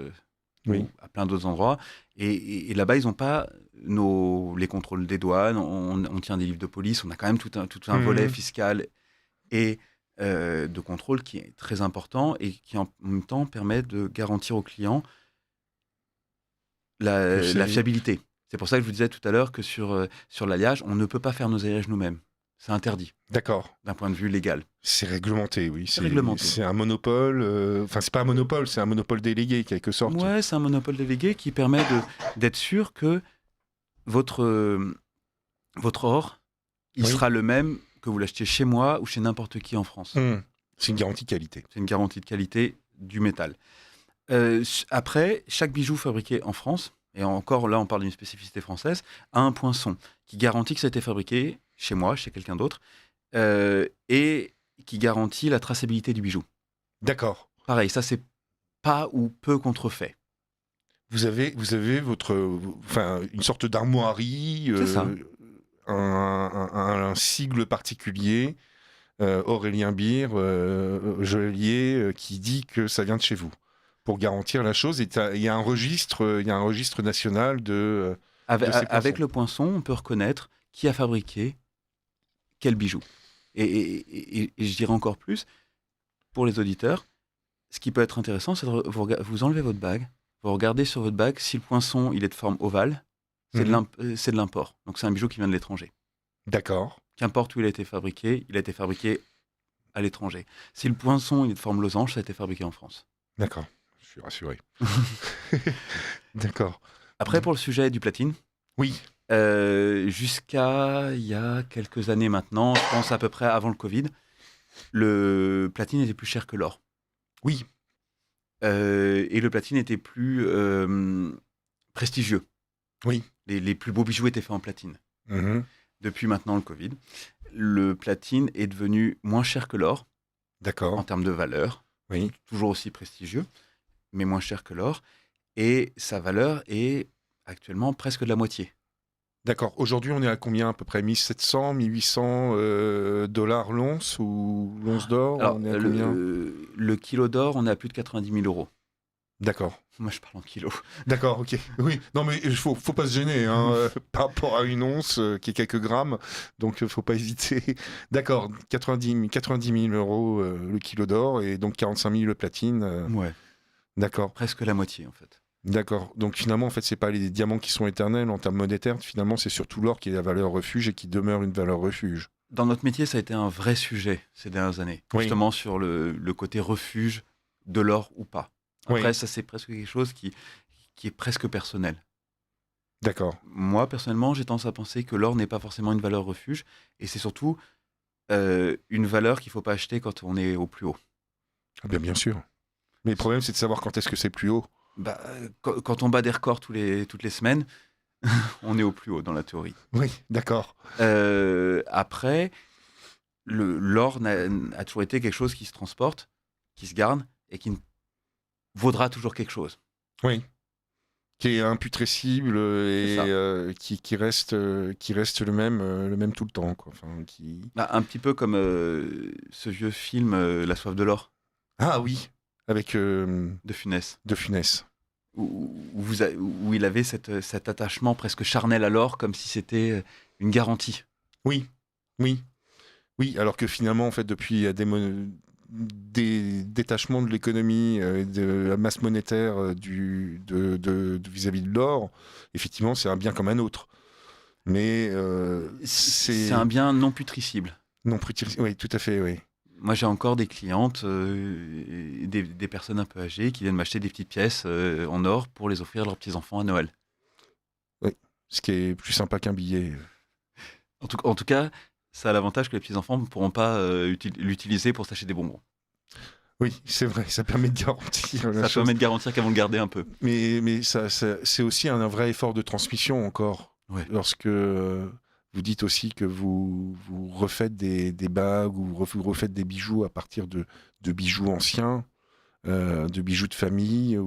Oui. ou à plein d'autres endroits. Et là-bas, ils n'ont pas les contrôles des douanes, on tient des livres de police, on a quand même tout un volet fiscal et de contrôle qui est très important et qui en même temps permet de garantir aux clients la fiabilité. C'est pour ça que je vous disais tout à l'heure que sur l'alliage, on ne peut pas faire nos alliages nous-mêmes. C'est interdit D'accord. d'un point de vue légal. C'est réglementé, oui. C'est réglementé. C'est un monopole. Enfin, c'est pas un monopole, c'est un monopole délégué, quelque sorte. Ouais, c'est un monopole délégué qui permet d'être sûr que votre or, il Oui. sera le même que vous l'achetiez chez moi ou chez n'importe qui en France. C'est une garantie de qualité. C'est une garantie de qualité du métal. Après, chaque bijou fabriqué en France, et encore là on parle d'une spécificité française, a un poinçon qui garantit que ça a été fabriqué chez moi, chez quelqu'un d'autre, et qui garantit la traçabilité du bijou. D'accord. Pareil, ça c'est pas ou peu contrefait. Vous avez une sorte d'armoirie, C'est ça. un sigle particulier, Aurélien Bier, joaillier, qui dit que ça vient de chez vous, pour garantir la chose. Il y a un registre national de ces Avec poinçons. le poinçon, on peut reconnaître qui a fabriqué quel bijou. Et je dirais encore plus, pour les auditeurs, ce qui peut être intéressant, c'est de vous enlevez votre bague, vous regardez sur votre bague si le poinçon il est de forme ovale, C'est de l'import. Donc c'est un bijou qui vient de l'étranger. D'accord. Qu'importe où il a été fabriqué à l'étranger. Si le poinçon il est de forme losange, ça a été fabriqué en France. D'accord. Je suis rassuré. D'accord. Après, pour le sujet du platine, Oui. jusqu'à il y a quelques années maintenant, je pense à peu près avant le Covid, le platine était plus cher que l'or. Oui. Et le platine était plus prestigieux. Oui. Les plus beaux bijoux étaient faits en platine. Mhm. Depuis maintenant le Covid, le platine est devenu moins cher que l'or en D'accord. termes de valeur, Oui. toujours aussi prestigieux, mais moins cher que l'or. Et sa valeur est actuellement presque de la moitié. D'accord. Aujourd'hui, on est à combien à peu près 1700, 1800 dollars l'once ou l'once d'or? Alors, On est à combien? le kilo d'or, on est à plus de 90 000 euros. D'accord. Moi, je parle en kilos. D'accord, ok. Oui, non mais faut pas se gêner hein, par rapport à une once qui est quelques grammes, donc faut pas hésiter. D'accord, 90 000 euros le kilo d'or et donc 45 000 le platine. Ouais, D'accord, presque la moitié en fait. d'accord. Donc finalement, en fait, c'est pas les diamants qui sont éternels en termes monétaires, finalement, c'est surtout l'or qui est la valeur refuge et qui demeure une valeur refuge. Dans notre métier, ça a été un vrai sujet ces dernières années, Oui. justement sur le côté refuge de l'or ou pas. Après, Oui. ça, c'est presque quelque chose qui est presque personnel. D'accord. Moi, personnellement, j'ai tendance à penser que l'or n'est pas forcément une valeur refuge, et c'est surtout une valeur qu'il ne faut pas acheter quand on est au plus haut. Ah bien sûr. Mais le problème, c'est de savoir quand est-ce que c'est plus haut. Bah, quand on bat des records toutes les semaines, on est au plus haut dans la théorie. Oui, d'accord. Après, l'or a toujours été quelque chose qui se transporte, qui se garde, et qui vaudra toujours quelque chose. Oui. Qui est imputrescible et qui reste le même tout le temps, quoi. Enfin, Bah, un petit peu comme ce vieux film La soif de l'or Ah oui, avec de Funès, De Funès. où il avait cet attachement presque charnel à l'or, comme si c'était une garantie. Oui, oui, oui. Alors que finalement, en fait, depuis il y a des détachements de l'économie, de la masse monétaire vis-à-vis de l'or, effectivement, c'est un bien comme un autre. Mais C'est un bien non putricible. non plus. Oui, tout à fait, oui. Moi, j'ai encore des clientes, des personnes un peu âgées qui viennent m'acheter des petites pièces en or pour les offrir à leurs petits-enfants à Noël. Oui, ce qui est plus sympa qu'un billet. En tout cas, ça a l'avantage que les petits-enfants ne pourront pas l'utiliser pour s'acheter des bonbons. Oui, c'est vrai, ça permet de garantir la Ça chose. permet de garantir qu'elles vont le garder un peu. Mais c'est aussi un vrai effort de transmission encore. Ouais. Lorsque vous dites aussi que vous refaites des bagues ou vous refaites des bijoux à partir de bijoux anciens, de bijoux de famille.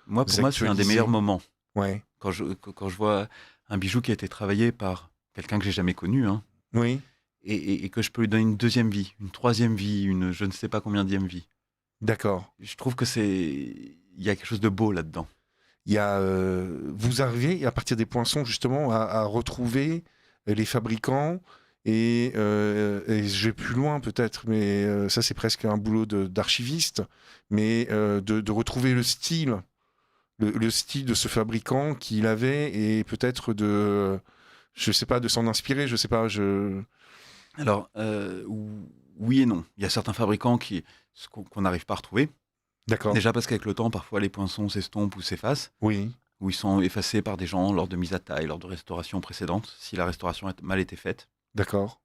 Moi, pour moi, c'est un des meilleurs moments. Ouais. Quand je vois un bijou qui a été travaillé par quelqu'un que j'ai jamais connu, hein, Oui. et que je peux lui donner une deuxième vie, une troisième vie, une je ne sais pas combienième vie. D'accord. Je trouve que il y a quelque chose de beau là-dedans. Il y a, vous arrivez à partir des poinçons justement à retrouver les fabricants et je vais plus loin peut-être, mais ça c'est presque un boulot d'archiviste, mais de retrouver le style, le style de ce fabricant qu'il avait et peut-être je sais pas, de s'en inspirer, je sais pas, Alors, oui et non. Il y a certains fabricants qu'on n'arrive pas à retrouver. D'accord. Déjà parce qu'avec le temps, parfois les poinçons s'estompent ou s'effacent, Oui. ou ils sont effacés par des gens lors de mise à taille, lors de restauration précédente, si la restauration a mal été faite. D'accord.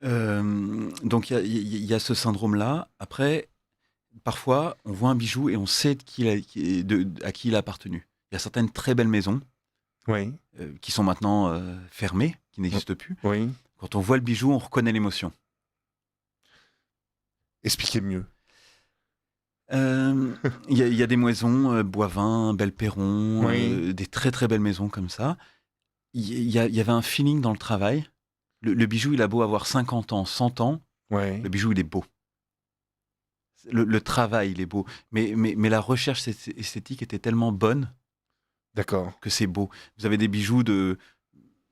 Donc il y a ce syndrome-là. Après, parfois, on voit un bijou et on sait à qui il a appartenu. Il y a certaines très belles maisons Oui. qui sont maintenant fermées, qui n'existent plus. Oui. Quand on voit le bijou, on reconnaît l'émotion. Expliquez mieux. Il y a des maisons, Boivin, Belperron, Oui. des très très belles maisons comme ça. Il y avait un feeling dans le travail. Le bijou, il a beau avoir 50 ans, 100 ans, Ouais. le bijou, il est beau. Le travail, il est beau. Mais la recherche esthétique était tellement bonne D'accord. que c'est beau. Vous avez des bijoux de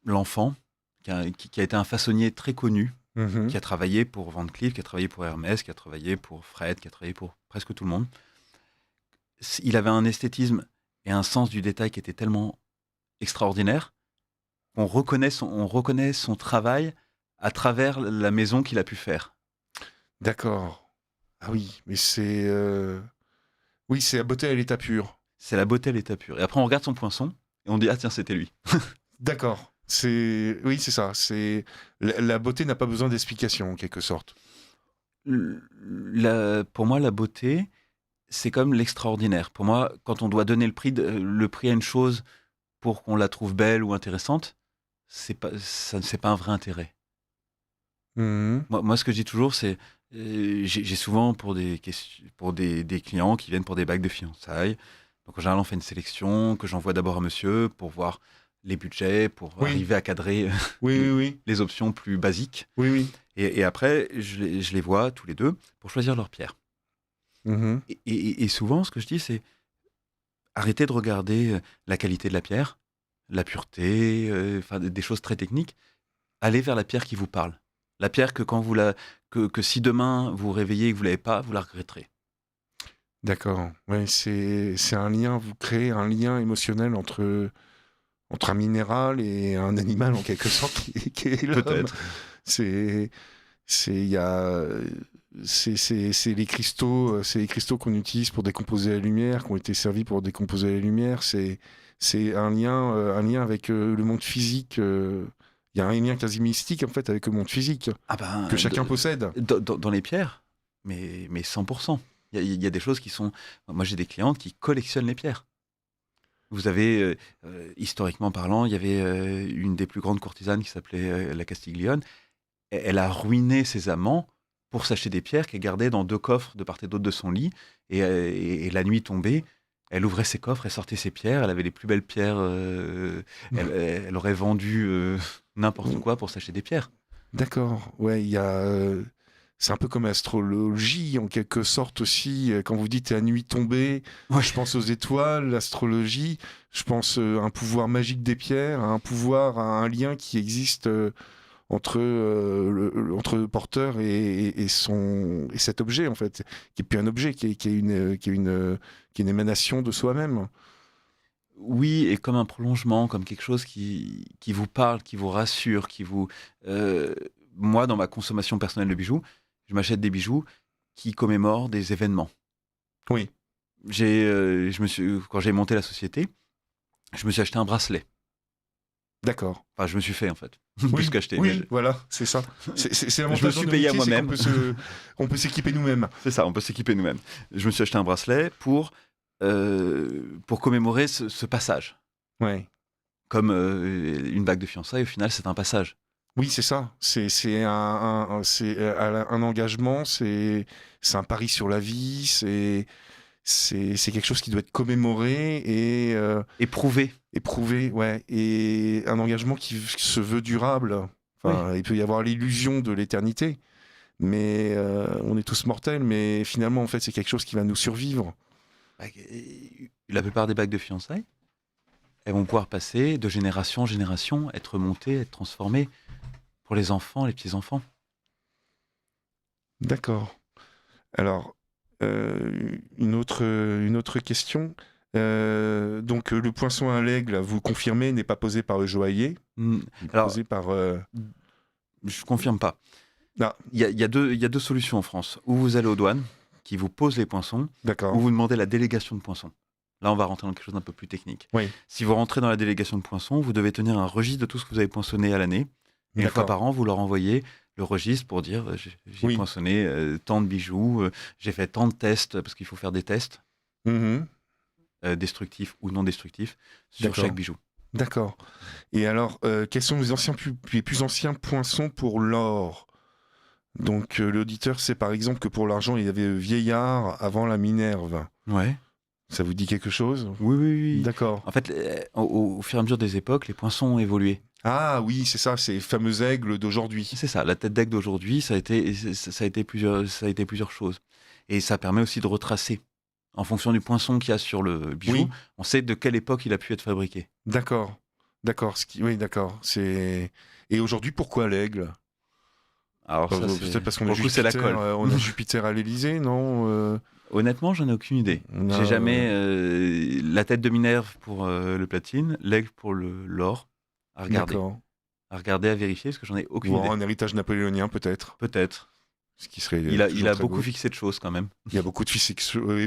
l'enfant, qui a été un façonnier très connu, Mhm. qui a travaillé pour Van Cleef, qui a travaillé pour Hermès, qui a travaillé pour Fred, qui a travaillé pour presque tout le monde. Il avait un esthétisme et un sens du détail qui était tellement extraordinaire. On reconnaît son travail à travers la maison qu'il a pu faire. D'accord. Ah oui, mais oui, c'est la beauté à l'état pur. C'est la beauté à l'état pur. Et après, on regarde son poinçon et on dit ah tiens, c'était lui. D'accord. Oui, c'est ça. La beauté n'a pas besoin d'explication en quelque sorte. Pour moi, la beauté, c'est comme l'extraordinaire. Pour moi, quand on doit donner le prix à une chose pour qu'on la trouve belle ou intéressante, c'est pas un vrai intérêt. Mhm. Moi, ce que je dis toujours, c'est j'ai souvent pour des clients qui viennent pour des bagues de fiançailles. Donc en général, on fait une sélection que j'envoie d'abord à monsieur pour voir les budgets, pour Oui. arriver à cadrer Oui. les options plus basiques. Oui. Et après, je les vois tous les deux pour choisir leur pierre. Mhm. Et souvent, ce que je dis, c'est arrêtez de regarder la qualité de la pierre, la pureté, des choses très techniques. Allez vers la pierre qui vous parle. La pierre que que si demain vous vous réveillez et que vous l'avez pas, vous la regretterez. D'accord. Ouais, c'est un lien, vous créez un lien émotionnel entre un minéral et un animal en quelque sorte qui est l'homme. Peut-être. C'est les cristaux qu'on utilise pour décomposer la lumière, qui ont été servis pour décomposer la lumière. C'est un lien avec le monde physique. Il y a un lien quasi mystique en fait avec le monde physique que chacun possède. Dans les pierres, mais 100%. Il y a des choses qui sont... Moi, j'ai des clientes qui collectionnent les pierres. Vous avez, historiquement parlant, il y avait une des plus grandes courtisanes qui s'appelait la Castiglione. Elle a ruiné ses amants pour s'acheter des pierres qu'elle gardait dans 2 coffres de part et d'autre de son lit. Et la nuit tombée, elle ouvrait ses coffres et sortait ses pierres. Elle avait les plus belles pierres. Elle aurait vendu n'importe quoi pour s'acheter des pierres. D'accord. Ouais, il y a... c'est un peu comme l'astrologie, en quelque sorte aussi. Quand vous dites la nuit tombée, Ouais. je pense aux étoiles, l'astrologie, je pense à un pouvoir magique des pierres, à à un lien qui existe entre le porteur et cet objet, en fait, qui n'est plus un objet, qui est une émanation de soi-même. Oui, et comme un prolongement, comme quelque chose qui vous parle, qui vous rassure, moi, dans ma consommation personnelle de bijoux, je m'achète des bijoux qui commémorent des événements. Oui. Quand j'ai monté la société, je me suis acheté un bracelet. D'accord. Enfin, je me suis fait, en fait. Oui, Plus qu'acheter. oui, voilà, c'est ça. C'est l'avantage Je me suis de payé à métier, c'est moi-même. on peut s'équiper nous-mêmes. C'est ça, on peut s'équiper nous-mêmes. Je me suis acheté un bracelet pour commémorer ce passage. Ouais. Comme une bague de fiançailles, au final, c'est un passage. Oui, c'est ça. C'est un engagement, c'est un pari sur la vie, c'est quelque chose qui doit être commémoré et Éprouvé. éprouvé, ouais. Et un engagement qui se veut durable. Enfin, il peut y avoir l'illusion de l'éternité, mais on est tous mortels, mais finalement, en fait, c'est quelque chose qui va nous survivre. La plupart des bagues de fiançailles, elles vont pouvoir passer de génération en génération, être montées, être transformées pour les enfants, les petits-enfants. D'accord. Alors, une autre question. Donc, le poinçon à l'aigle, vous confirmez, n'est pas posé par le joaillier, Alors, posé par... je confirme pas. Ah. Il y a 2 solutions en France. Ou vous allez aux douanes, qui vous posent les poinçons, D'accord. ou vous demandez la délégation de poinçons. Là, on va rentrer dans quelque chose d'un peu plus technique. Oui. Si vous rentrez dans la délégation de poinçons, vous devez tenir un registre de tout ce que vous avez poinçonné à l'année. Et une fois par an, vous leur envoyez le registre pour dire j'ai poinçonné tant de bijoux, j'ai fait tant de tests, parce qu'il faut faire des tests, destructifs ou non destructifs, sur chaque bijou. D'accord. Et alors, quels sont les plus anciens poinçons pour l'or ? Donc, l'auditeur sait par exemple que pour l'argent, il y avait Vieillard avant la Minerve. Ouais. Ça vous dit quelque chose ? Oui. D'accord. En fait, au fur et à mesure des époques, les poinçons ont évolué. Ah oui, c'est ça, ces fameux aigles d'aujourd'hui. C'est ça, la tête d'aigle d'aujourd'hui, ça a été plusieurs choses. Et ça permet aussi de retracer. En fonction du poinçon qu'il y a sur le bijou, on sait de quelle époque il a pu être fabriqué. D'accord. Oui, d'accord. Et aujourd'hui, pourquoi l'aigle ? Alors ça, peut-être parce qu'on a la colle. on a Jupiter à l'Élysée, non ? Honnêtement, j'en ai aucune idée. Non, J'ai jamais la tête de Minerve pour le platine, l'aigle pour l'or. À regarder. D'accord. À regarder, à vérifier, parce que j'en ai aucune Ou idée. un héritage napoléonien, peut-être. Peut-être. Ce qui serait Il toujours a très beaucoup beau. fixé de choses quand même. Il y a beaucoup de fils et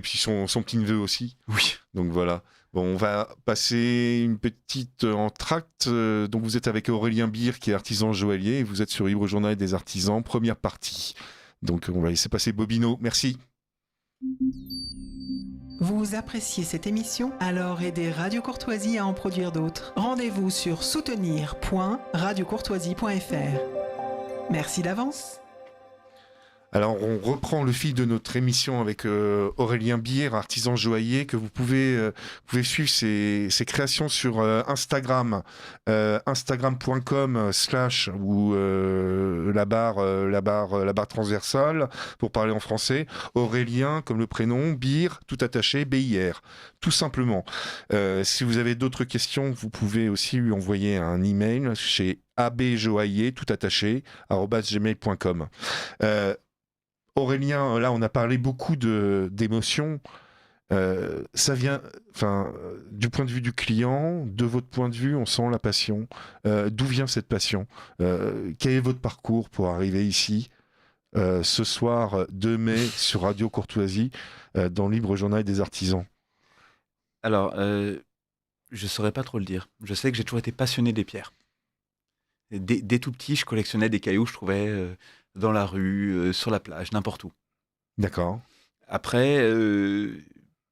puis son petit-neveu aussi. Oui. Donc voilà. Bon, on va passer une petite entracte. Donc vous êtes avec Aurélien Beer, qui est artisan joaillier, et vous êtes sur Libre Journal des artisans, première partie. Donc on va laisser passer Bobino. Merci. Vous appréciez cette émission? Alors aidez Radio Courtoisie à en produire d'autres. Rendez-vous sur soutenir.radiocourtoisie.fr. Merci d'avance. Alors, on reprend le fil de notre émission avec Aurélien Beer, artisan joaillier, que vous pouvez suivre ses créations sur Instagram, instagram.com/ ou la barre transversale, pour parler en français. Aurélien, comme le prénom, Beer, tout attaché, B-I-R, tout simplement. Si vous avez d'autres questions, vous pouvez aussi lui envoyer un email chez abjoaillier, tout attaché, @gmail.com. Aurélien, là, on a parlé beaucoup d'émotions. Ça vient, du point de vue du client, de votre point de vue, on sent la passion. D'où vient cette passion? Quel est votre parcours pour arriver ici, ce soir 2 mai, sur Radio Courtoisie, dans Libre Journal des artisans? Alors, je saurais pas trop le dire. Je sais que j'ai toujours été passionné des pierres. Dès tout petit, je collectionnais des cailloux que je trouvais dans la rue, sur la plage, n'importe où. D'accord. Après,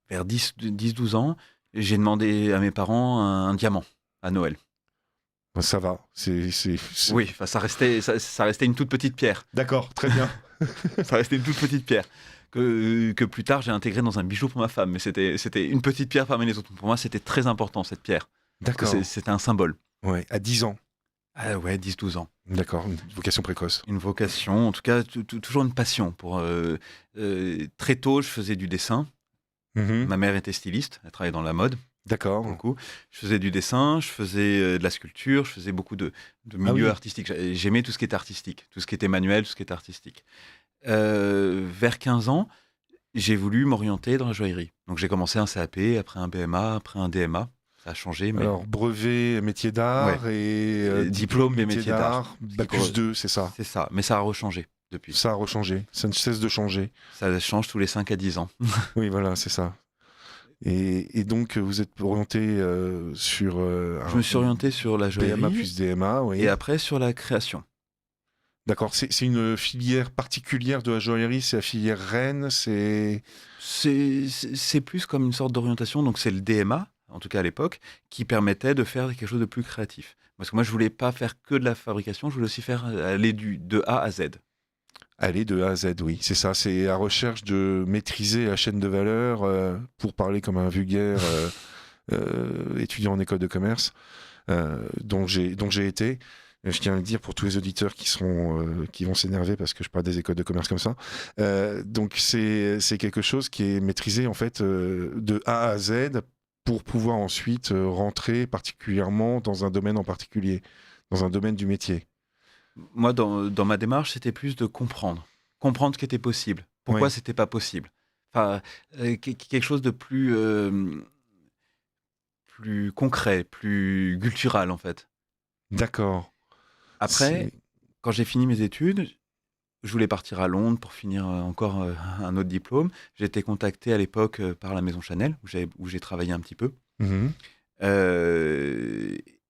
vers 10-12 ans, j'ai demandé à mes parents un diamant à Noël. Ça va. Oui, ça restait une toute petite pierre. D'accord, très bien. Ça restait une toute petite pierre. Que plus tard, j'ai intégré dans un bijou pour ma femme. Mais c'était une petite pierre parmi les autres. Pour moi, c'était très important, cette pierre. D'accord. C'était un symbole. Ouais, à 10 ans. Ah ouais, 10-12 ans. D'accord, une vocation précoce. Une vocation, en tout cas, toujours une passion. Très tôt, je faisais du dessin. Mhm. Ma mère était styliste, elle travaillait dans la mode. D'accord. Beaucoup. Je faisais du dessin, je faisais de la sculpture, je faisais beaucoup de milieux artistiques. J'aimais tout ce qui était artistique, tout ce qui était manuel, tout ce qui était artistique. Vers 15 ans, j'ai voulu m'orienter dans la joaillerie. Donc j'ai commencé un CAP, après un BMA, après un DMA. Ça a changé. Mais... Alors, brevet métier d'art et diplôme des métiers d'art. Bac plus 2, c'est ça. C'est ça, mais ça a rechangé depuis. Ça a rechangé, ça ne cesse de changer. Ça change tous les 5 à 10 ans. Oui, voilà, c'est ça. Et donc, vous êtes orienté sur... Je me suis orienté sur la joaillerie. BMA plus DMA, oui. Et après, sur la création. D'accord, c'est une filière particulière de la joaillerie, c'est la filière Rennes, c'est plus comme une sorte d'orientation, donc c'est le DMA, en tout cas à l'époque, qui permettait de faire quelque chose de plus créatif. Parce que moi, je voulais pas faire que de la fabrication, je voulais aussi aller de A à Z. Aller de A à Z, oui, c'est ça. C'est la recherche de maîtriser la chaîne de valeur, pour parler comme un vulgaire étudiant en école de commerce, dont j'ai été. Je tiens à le dire pour tous les auditeurs qui vont s'énerver parce que je parle des écoles de commerce comme ça. Donc c'est quelque chose qui est maîtrisé en fait de A à Z pour pouvoir ensuite rentrer particulièrement dans un domaine en particulier, dans un domaine du métier. Moi, dans ma démarche, c'était plus de comprendre ce qui était possible, pourquoi c'était pas possible. Enfin, quelque chose de plus concret, plus culturel en fait. D'accord. Après, quand j'ai fini mes études, je voulais partir à Londres pour finir encore un autre diplôme. J'ai été contacté à l'époque par la Maison Chanel, où j'ai travaillé un petit peu,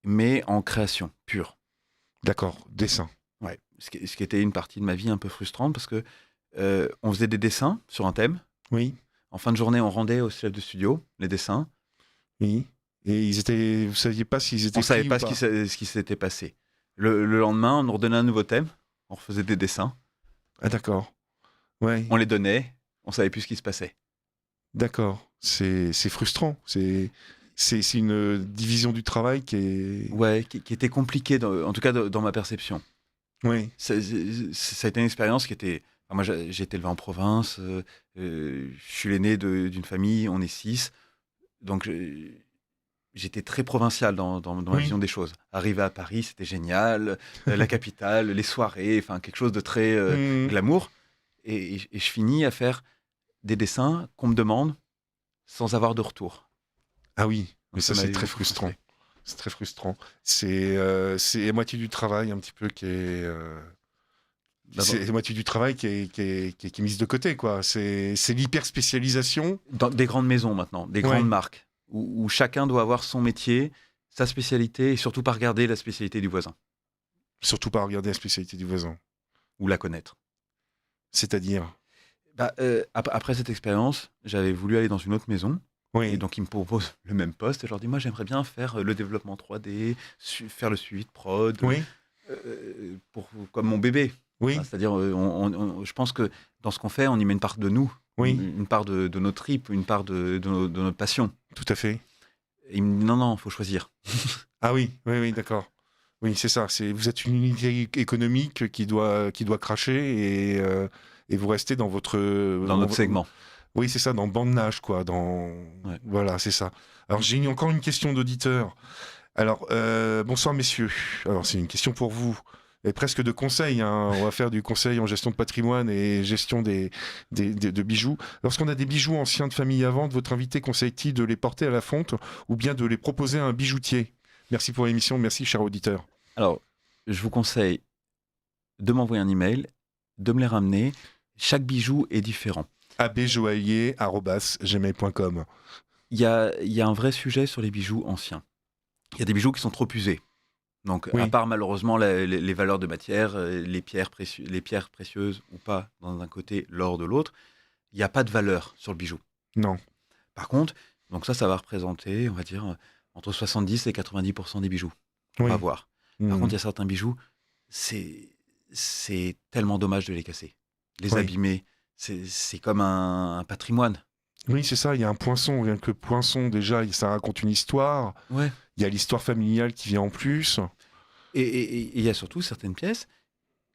mais en création pure. D'accord, dessin. Ouais, ce qui était une partie de ma vie un peu frustrante parce que on faisait des dessins sur un thème. Oui. En fin de journée, on rendait au chef de studio les dessins. Oui. Et vous saviez pas s'ils étaient On savait pris pas ou ce qui s'était passé. Le lendemain, on nous redonnait un nouveau thème. On refaisait des dessins. Ah d'accord. Ouais. On les donnait. On savait plus ce qui se passait. D'accord. C'est frustrant. C'est une division du travail qui est... Ouais, qui était compliquée, en tout cas dans ma perception. Oui. Ça a été une expérience qui était... Enfin, moi, j'ai été élevé en province. Je suis l'aîné d'une famille. On est 6. Donc, j'étais très provincial dans ma vision des choses. Arriver à Paris, c'était génial. La capitale, les soirées, enfin quelque chose de très glamour. Et je finis à faire des dessins qu'on me demande sans avoir de retour. Ah oui, mais Donc, ça, c'est m'avait très beaucoup frustrant. frustré. C'est très frustrant. C'est la moitié du travail, un petit peu, qui est... c'est la moitié du travail qui est mise de côté, quoi. C'est l'hyper spécialisation. Dans des grandes maisons maintenant, des Ouais. grandes marques, où chacun doit avoir son métier, sa spécialité, et surtout pas regarder la spécialité du voisin, Surtout pas regarder la spécialité du voisin. ou la connaître. C'est-à-dire. Après cette expérience, j'avais voulu aller dans une autre maison, Oui. et donc ils me proposent le même poste, et je leur dis, moi j'aimerais bien faire le développement 3D, faire le suivi de prod, Oui. comme mon bébé. Oui. Enfin, c'est-à-dire, je pense que dans ce qu'on fait, on y met une part de nous, Oui. une part de nos tripes, une part de notre passion. Tout à fait. Et il me dit, non, il faut choisir. Ah oui, oui, d'accord. Oui, c'est ça. Vous êtes une unité économique qui doit cracher et vous restez dans votre... Dans notre segment. Oui, c'est ça, dans Bande-Nage, quoi. Ouais. Voilà, c'est ça. Alors, j'ai encore une question d'auditeur. Alors, bonsoir, messieurs. Alors, c'est une question pour vous. Et presque de conseil, hein. On va faire du conseil en gestion de patrimoine et gestion de bijoux. Lorsqu'on a des bijoux anciens de famille à vendre, votre invité conseille-t-il de les porter à la fonte ou bien de les proposer à un bijoutier? Merci pour l'émission, merci, cher auditeur. Alors, je vous conseille de m'envoyer un email, de me les ramener. Chaque bijou est différent. abjoaillier@gmail.com. Il y a un vrai sujet sur les bijoux anciens. Il y a des bijoux qui sont trop usés. Donc, Oui. à part malheureusement les valeurs de matière, les pierres précieuses ou pas dans un côté, l'or de l'autre, il n'y a pas de valeur sur le bijou. Non. Par contre, donc ça va représenter, on va dire, entre 70 et 90% des bijoux qu'on Oui. va voir. Par Mhm. contre, il y a certains bijoux, c'est tellement dommage de les casser, les Oui. abîmer. C'est comme un patrimoine. Oui, c'est ça, il y a un poinçon, rien que le poinçon, déjà, ça raconte une histoire. Ouais. Il y a l'histoire familiale qui vient en plus. Et il y a surtout certaines pièces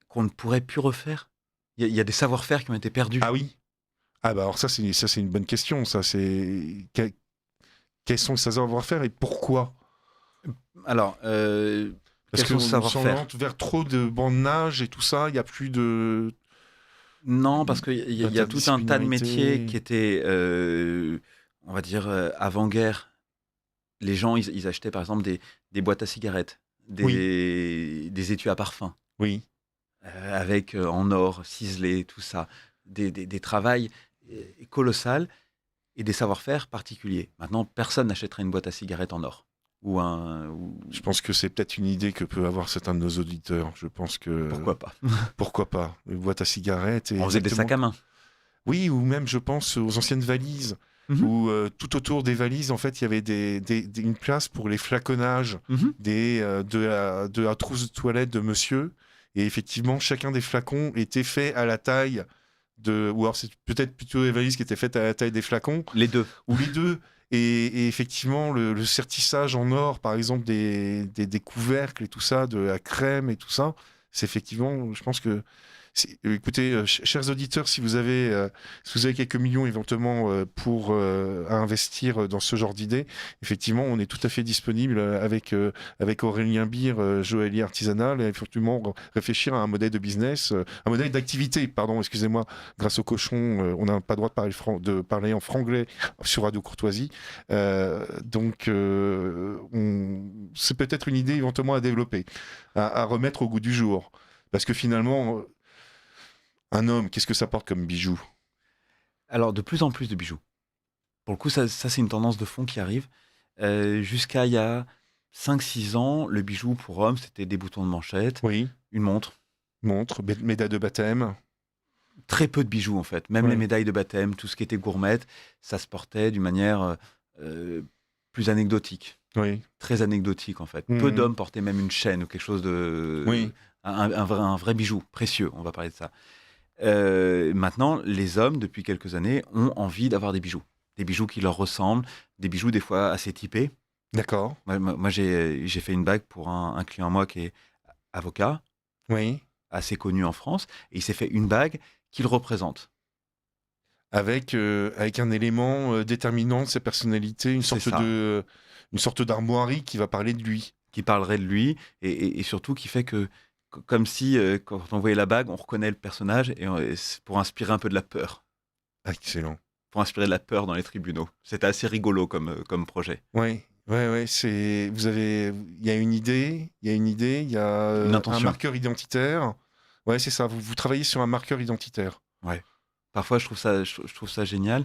qu'on ne pourrait plus refaire. Il y a des savoir-faire qui ont été perdus. Ah oui. Ah bah alors ça c'est une bonne question. Ça c'est quels sont les savoir-faire et pourquoi? Alors, Parce quels que sont ces on savoir-faire s'oriente vers trop de bande-nage et tout ça. Il y a plus de. Non, parce qu'il y a tout un tas de métiers Interdisciplinarité. qui étaient, on va dire, avant-guerre. Les gens, ils achetaient par exemple des boîtes à cigarettes, des étuis à parfum, Oui. avec en or, ciselé, tout ça. Des travails colossaux et des savoir-faire particuliers. Maintenant, personne n'achèterait une boîte à cigarettes en or. Je pense que c'est peut-être une idée que peut avoir certains de nos auditeurs. Je pense que Pourquoi pas? pourquoi pas une boîte à cigarettes et On faisait des exactement- sacs à main. Oui, ou même je pense aux anciennes valises. Mhm. Où tout autour des valises, en fait, il y avait une place pour les flaconnages Mhm. de la trousse de toilette de monsieur. Et effectivement, chacun des flacons était fait à la taille ou alors c'est peut-être plutôt les valises qui étaient faites à la taille des flacons, Les deux. ou les deux. Et effectivement, le sertissage en or, par exemple, des couvercles et tout ça, de la crème et tout ça, c'est effectivement, je pense que... Écoutez, chers auditeurs, si vous avez quelques millions éventuellement pour à investir dans ce genre d'idées, effectivement, on est tout à fait disponible avec Aurélien Bir, joaillier artisanal, et effectivement réfléchir à un modèle de business, un modèle d'activité, pardon, excusez-moi, grâce au cochon, on n'a pas le droit de parler en franglais sur Radio Courtoisie, donc c'est peut-être une idée éventuellement à développer, à remettre au goût du jour, parce que finalement... Un homme, qu'est-ce que ça porte comme bijou? Alors, de plus en plus de bijoux. Pour le coup, ça c'est une tendance de fond qui arrive. Jusqu'à il y a 5-6 ans, le bijou pour homme, c'était des boutons de manchette, Oui, une montre. montre, médaille de baptême. Très peu de bijoux, en fait. Même Ouais. les médailles de baptême, tout ce qui était gourmette, ça se portait d'une manière plus anecdotique. Oui, Très anecdotique, en fait. Mhm. Peu d'hommes portaient même une chaîne ou quelque chose de... Oui. Un vrai bijou, précieux, on va parler de ça. Maintenant, les hommes, depuis quelques années, ont envie d'avoir des bijoux. Des bijoux qui leur ressemblent, des bijoux des fois assez typés. d'accord. Moi, j'ai fait une bague pour un client à moi qui est avocat, Oui, assez connu en France, et il s'est fait une bague qu'il représente. avec un élément déterminant de sa personnalité, C'est ça. une sorte d'armoirie qui va parler de lui. Qui parlerait de lui, et surtout qui fait que, comme si, quand on voyait la bague, on reconnaît le personnage, et c'est pour inspirer un peu de la peur. Ah, excellent. pour inspirer de la peur dans les tribunaux. C'était assez rigolo comme projet. Oui, ouais, il y a une idée, il y a Une un intention. marqueur identitaire. Ouais, c'est ça. Vous travaillez sur un marqueur identitaire. Ouais. Parfois, je trouve ça génial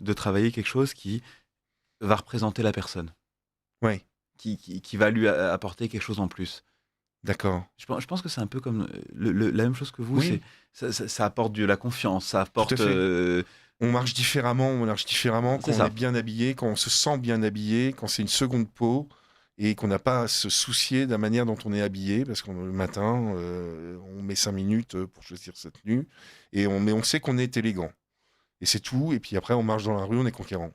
de travailler quelque chose qui va représenter la personne, Ouais, qui va lui apporter quelque chose en plus. d'accord. Je pense que c'est un peu comme la même chose que vous. Oui, Ça apporte de la confiance, ça tout à apporte. fait. On marche différemment C'est quand on ça. est bien habillé, quand on se sent bien habillé, quand c'est une seconde peau et qu'on n'a pas à se soucier de la manière dont on est habillé, parce que le matin, on met 5 minutes pour choisir sa tenue, mais on sait qu'on est élégant. Et c'est tout, et puis après on marche dans la rue, on est conquérant.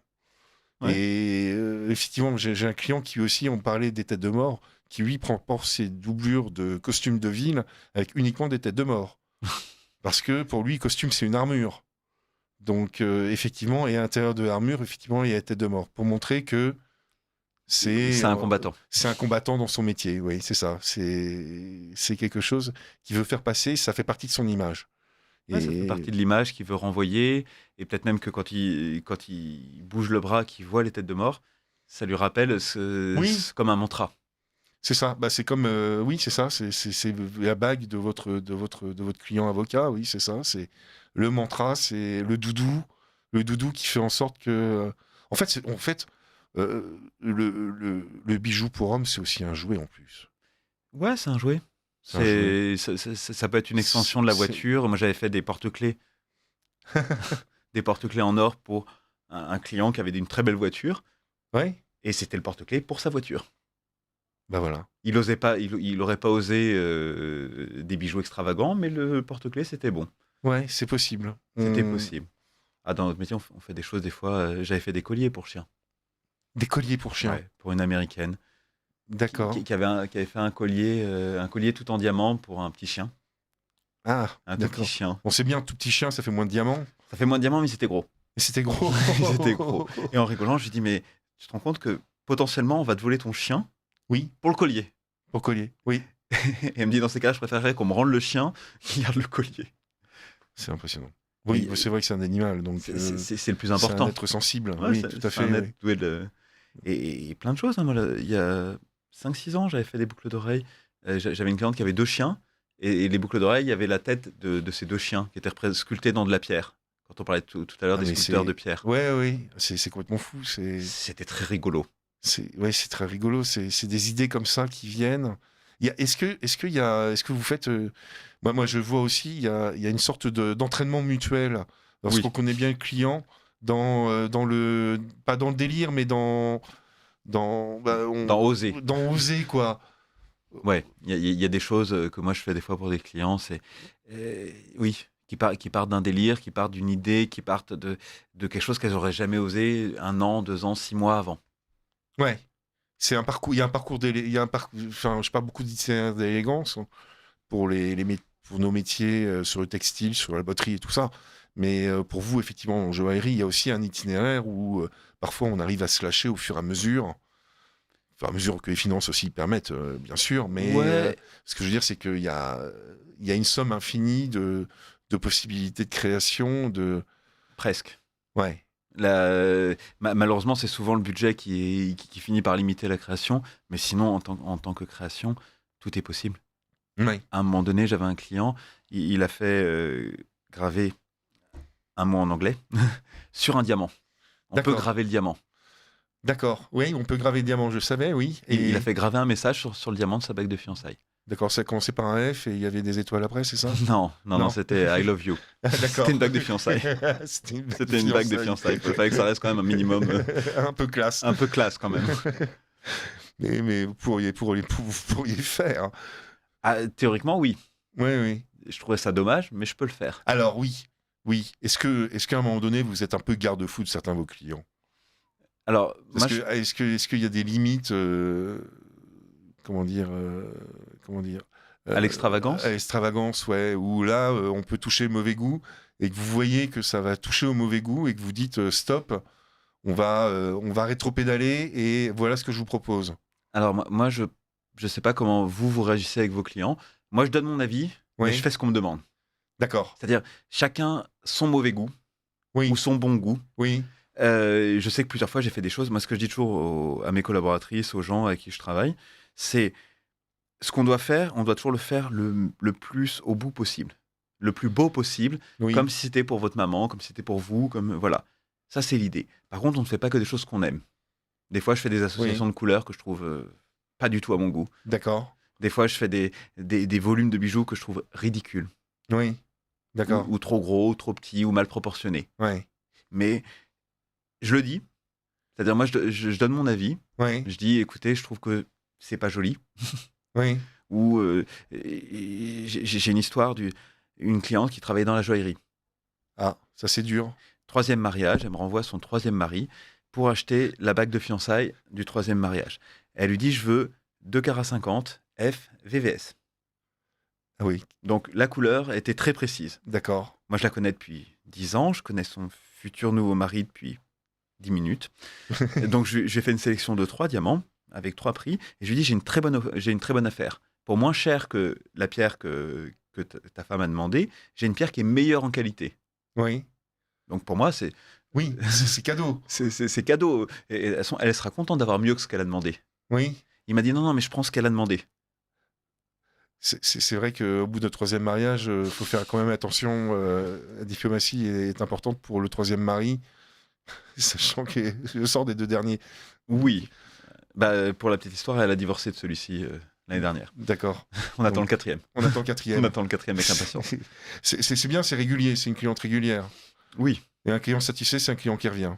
Ouais. Et effectivement, j'ai un client qui aussi, on parlait des têtes de mort, qui lui porte ses doublures de costumes de ville avec uniquement des têtes de mort. Parce que pour lui, costume, c'est une armure. Donc, effectivement, et à l'intérieur de l'armure, effectivement, il y a la tête de mort. Pour montrer que C'est un combattant. c'est un combattant dans son métier. Oui, c'est ça. C'est quelque chose qu'il veut faire passer. Ça fait partie de son image. Ouais, ça fait partie de l'image qu'il veut renvoyer. Et peut-être même que quand il bouge le bras, qu'il voit les têtes de mort, ça lui rappelle Oui. comme un mantra. C'est ça. Bah, c'est comme, oui, c'est ça. C'est la bague de votre client avocat. Oui, c'est ça. C'est le mantra. C'est le doudou qui fait en sorte que, en fait, le bijou pour homme, c'est aussi un jouet en plus. Ouais, c'est un jouet. C'est un jouet. Ça peut être une extension de la C'est- voiture. Moi, j'avais fait des porte-clés. Des porte-clés en or pour un client qui avait une très belle voiture. Ouais. Et c'était le porte-clés pour sa voiture. Bah voilà. Il aurait pas osé des bijoux extravagants, mais le porte-clés, c'était bon. Ouais, c'est possible. C'était possible. Ah, dans notre métier, on fait des choses des fois. J'avais fait des colliers pour chiens. Des colliers pour chiens. Ouais, pour une américaine. D'accord. Qui avait fait un collier tout en diamant pour un petit chien. Ah, Un tout d'accord. petit chien. On sait bien, tout petit chien, ça fait moins de diamants. Ça fait moins de diamants, mais c'était gros. Et c'était gros. C'était gros. Et en rigolant, je lui dis, mais tu te rends compte que potentiellement, on va te voler ton chien Oui, pour le collier. pour collier. Oui, Et elle me dit, dans ces cas, je préférerais qu'on me rende le chien qu'il garde le collier. c'est impressionnant. Oui, Et- c'est vrai que c'est un animal, donc C'est le plus c'est important. un être sensible. Ouais, Oui, c'est tout à c'est un fait. être Oui. doué de... Et plein de choses. Hein. Moi, là, il y a 5-6 ans, j'avais fait des boucles d'oreilles. J'avais une cliente qui avait 2 chiens. Et les boucles d'oreilles, il y avait la tête de ces 2 chiens qui étaient sculptés dans de la pierre. Quand on parlait tout à l'heure Ah, des mais sculpteurs de pierre. Ouais, oui, c'est complètement fou. C'était très rigolo. Ouais, c'est très rigolo. C'est des idées comme ça qui viennent. Est-ce que vous faites moi, je vois aussi, il y a une sorte d'entraînement mutuel lorsqu'on Oui. connaît bien le client pas dans le délire, mais dans Dans oser. dans oser quoi. Ouais, il y a des choses que moi je fais des fois pour des clients, c'est oui, qui partent d'un délire, qui partent d'une idée, qui partent de quelque chose qu'elles auraient jamais osé 1 an, 2 ans, 6 mois avant. Ouais. C'est un parcours. Il y a un parcours il y a un parcours. Enfin, je parle beaucoup d'itinéraire d'élégance pour pour nos métiers sur le textile, sur la botterie et tout ça. Mais pour vous, effectivement, en joaillerie, il y a aussi un itinéraire où parfois on arrive à se lâcher au fur et à mesure que les finances aussi permettent, bien sûr. Mais Ouais. ce que je veux dire, c'est qu'il y a une somme infinie de possibilités de création. Presque. Ouais. Malheureusement, c'est souvent le budget qui finit par limiter la création, mais sinon, en tant que création, tout est possible. Ouais. À un moment donné, j'avais un client, il a fait graver un mot en anglais sur un diamant. On peut D'accord. graver le diamant. D'accord. Oui, on peut graver le diamant, je savais, oui. Et il a fait graver un message sur le diamant de sa bague de fiançailles. D'accord, ça a commencé par un F et il y avait des étoiles après, c'est ça? Non, c'était I love you. D'accord. C'était une bague de fiançailles. C'était une bague de fiançailles. Il fallait que ça reste quand même un minimum, un peu classe. un peu classe quand même. Mais vous pourriez faire. Ah, théoriquement, oui. Oui, oui. Je trouvais ça dommage, mais je peux le faire. Alors oui. Est-ce qu'à un moment donné, vous êtes un peu garde-fou de certains de vos clients? Alors, moi, Est-ce qu'il y a des limites, comment dire, à l'extravagance À l'extravagance, ouais. Où là, on peut toucher le mauvais goût et que vous voyez que ça va toucher au mauvais goût et que vous dites stop, on va rétro-pédaler et voilà ce que je vous propose. Alors, moi je sais pas comment vous réagissez avec vos clients. Moi, je donne mon avis, mais Oui. je fais ce qu'on me demande. D'accord. C'est-à-dire, chacun son mauvais goût, Oui, ou son bon goût. oui, Je sais que plusieurs fois, j'ai fait des choses. Moi, ce que je dis toujours à mes collaboratrices, aux gens avec qui je travaille, c'est ce qu'on doit faire, on doit toujours le faire le plus au bout possible, le plus beau possible, oui, comme si c'était pour votre maman, comme si c'était pour vous, comme voilà. Ça, c'est l'idée. Par contre, on ne fait pas que des choses qu'on aime. Des fois, je fais des associations de couleurs que je trouve pas du tout à mon goût. d'accord. Des fois, je fais des volumes de bijoux que je trouve ridicules, Oui, d'accord. ou trop gros, ou trop petits, ou mal proportionnés. Ouais, Mais je le dis, c'est-à-dire moi, je donne mon avis. ouais, Je dis, écoutez, je trouve que c'est pas joli. oui. Ou j'ai une histoire d'une cliente qui travaillait dans la joaillerie. Ah, ça c'est dur. 3e mariage, elle me renvoie son 3e mari pour acheter la bague de fiançailles du 3e mariage. Elle lui dit, je veux 2 carats 50 F VVS. Ah oui, Donc la couleur était très précise. d'accord. Moi, je la connais depuis 10 ans, je connais son futur nouveau mari depuis 10 minutes. Donc j'ai fait une sélection de 3 diamants avec 3 prix, et je lui dis, j'ai une très bonne affaire. Pour moins cher que la pierre que ta femme a demandé, j'ai une pierre qui est meilleure en qualité. Oui, Donc pour moi, c'est oui, c'est cadeau. cadeau. Et elle sera contente d'avoir mieux que ce qu'elle a demandé. Oui, Il m'a dit, non, mais je prends ce qu'elle a demandé. c'est vrai qu'au bout d'un 3e mariage, il faut faire quand même attention. La diplomatie est importante pour le 3e mari, sachant que je sors des 2 derniers. Oui. Pour la petite histoire, elle a divorcé de celui-ci l'année dernière. D'accord. On attend Donc, le 4e. On attend le On 4e. attend le 4e avec impatience. C'est bien, c'est régulier, c'est une cliente régulière. Oui, Et un client satisfait, c'est un client qui revient.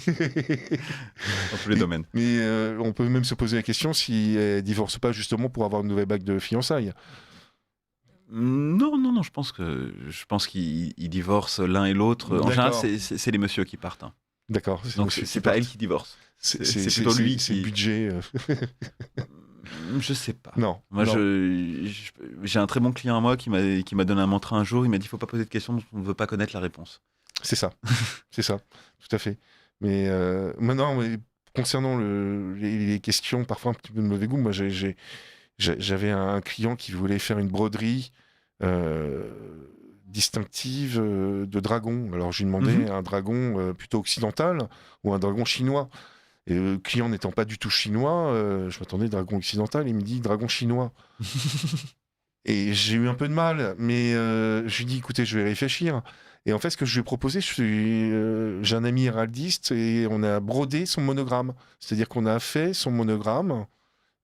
dans tous les domaines. Mais on peut même se poser la question si elle divorce pas justement pour avoir une nouvelle bague de fiançailles. Non, je pense qu'ils divorcent l'un et l'autre. En général, D'accord. c'est les messieurs qui partent. Hein. D'accord. Donc c'est pas elle qui divorce. C'est plutôt lui C'est qui. le budget. Je sais pas. Non. Moi, non. j'ai un très bon client à moi qui m'a donné un mantra un jour. Il m'a dit, faut pas poser de questions dont on ne veut pas connaître la réponse. C'est ça. C'est ça. Tout à fait. Mais maintenant, concernant les questions parfois un petit peu de mauvais goût, moi j'avais un client qui voulait faire une broderie distinctive de dragon. Alors je lui demandais un dragon plutôt occidental ou un dragon chinois. Et le client n'étant pas du tout chinois, je m'attendais dragon occidental, il me dit dragon chinois. Et j'ai eu un peu de mal, mais je lui dis écoutez, je vais réfléchir. Et en fait, ce que je lui ai proposé, j'ai un ami héraldiste et on a brodé son monogramme. C'est-à-dire qu'on a fait son monogramme.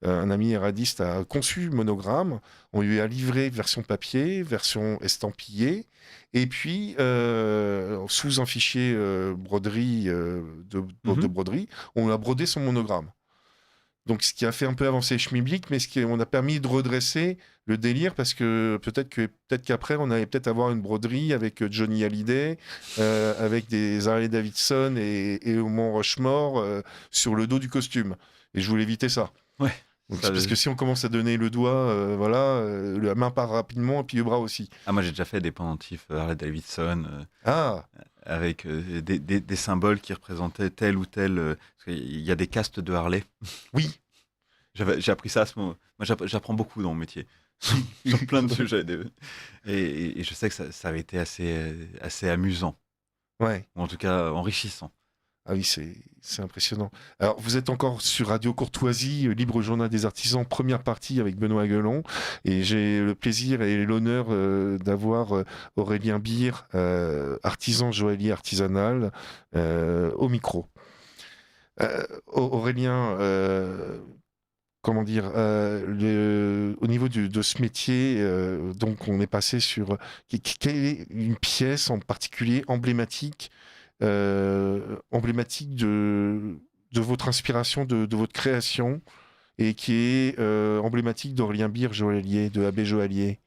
Un ami héraldiste a conçu le monogramme. On lui a livré version papier, version estampillée. Et puis, sous un fichier broderie, de broderie, on a brodé son monogramme. Donc, ce qui a fait un peu avancer Schmilblick, mais on a permis de redresser le délire parce que peut-être qu'après, on allait peut-être avoir une broderie avec Johnny Hallyday, avec des Harley Davidson et au Mont Rushmore sur le dos du costume. Et je voulais éviter ça. Ouais. Donc, parce que si on commence à donner le doigt, la main part rapidement et puis le bras aussi. Ah, moi, j'ai déjà fait des pendentifs Harley Davidson avec des symboles qui représentaient tel ou tel. Parce qu'il y a des castes de Harley. Oui. J'ai appris ça à ce moment. Moi, j'apprends beaucoup dans mon métier. Sur plein de sujets. Et je sais que ça avait été assez amusant. Ouais. Ou en tout cas, enrichissant. Ah oui, c'est impressionnant. Alors, vous êtes encore sur Radio Courtoisie, Libre Journal des Artisans, première partie avec Benoît Guelon. Et j'ai le plaisir et l'honneur d'avoir Aurélien Beer, artisan joaillier artisanal, au micro. Aurélien, comment dire, au niveau de ce métier, donc on est passé sur... Quelle est une pièce en particulier emblématique de votre inspiration, de votre création, et qui est emblématique d'Aurélien Beer, joaillier, de AB Joaillier.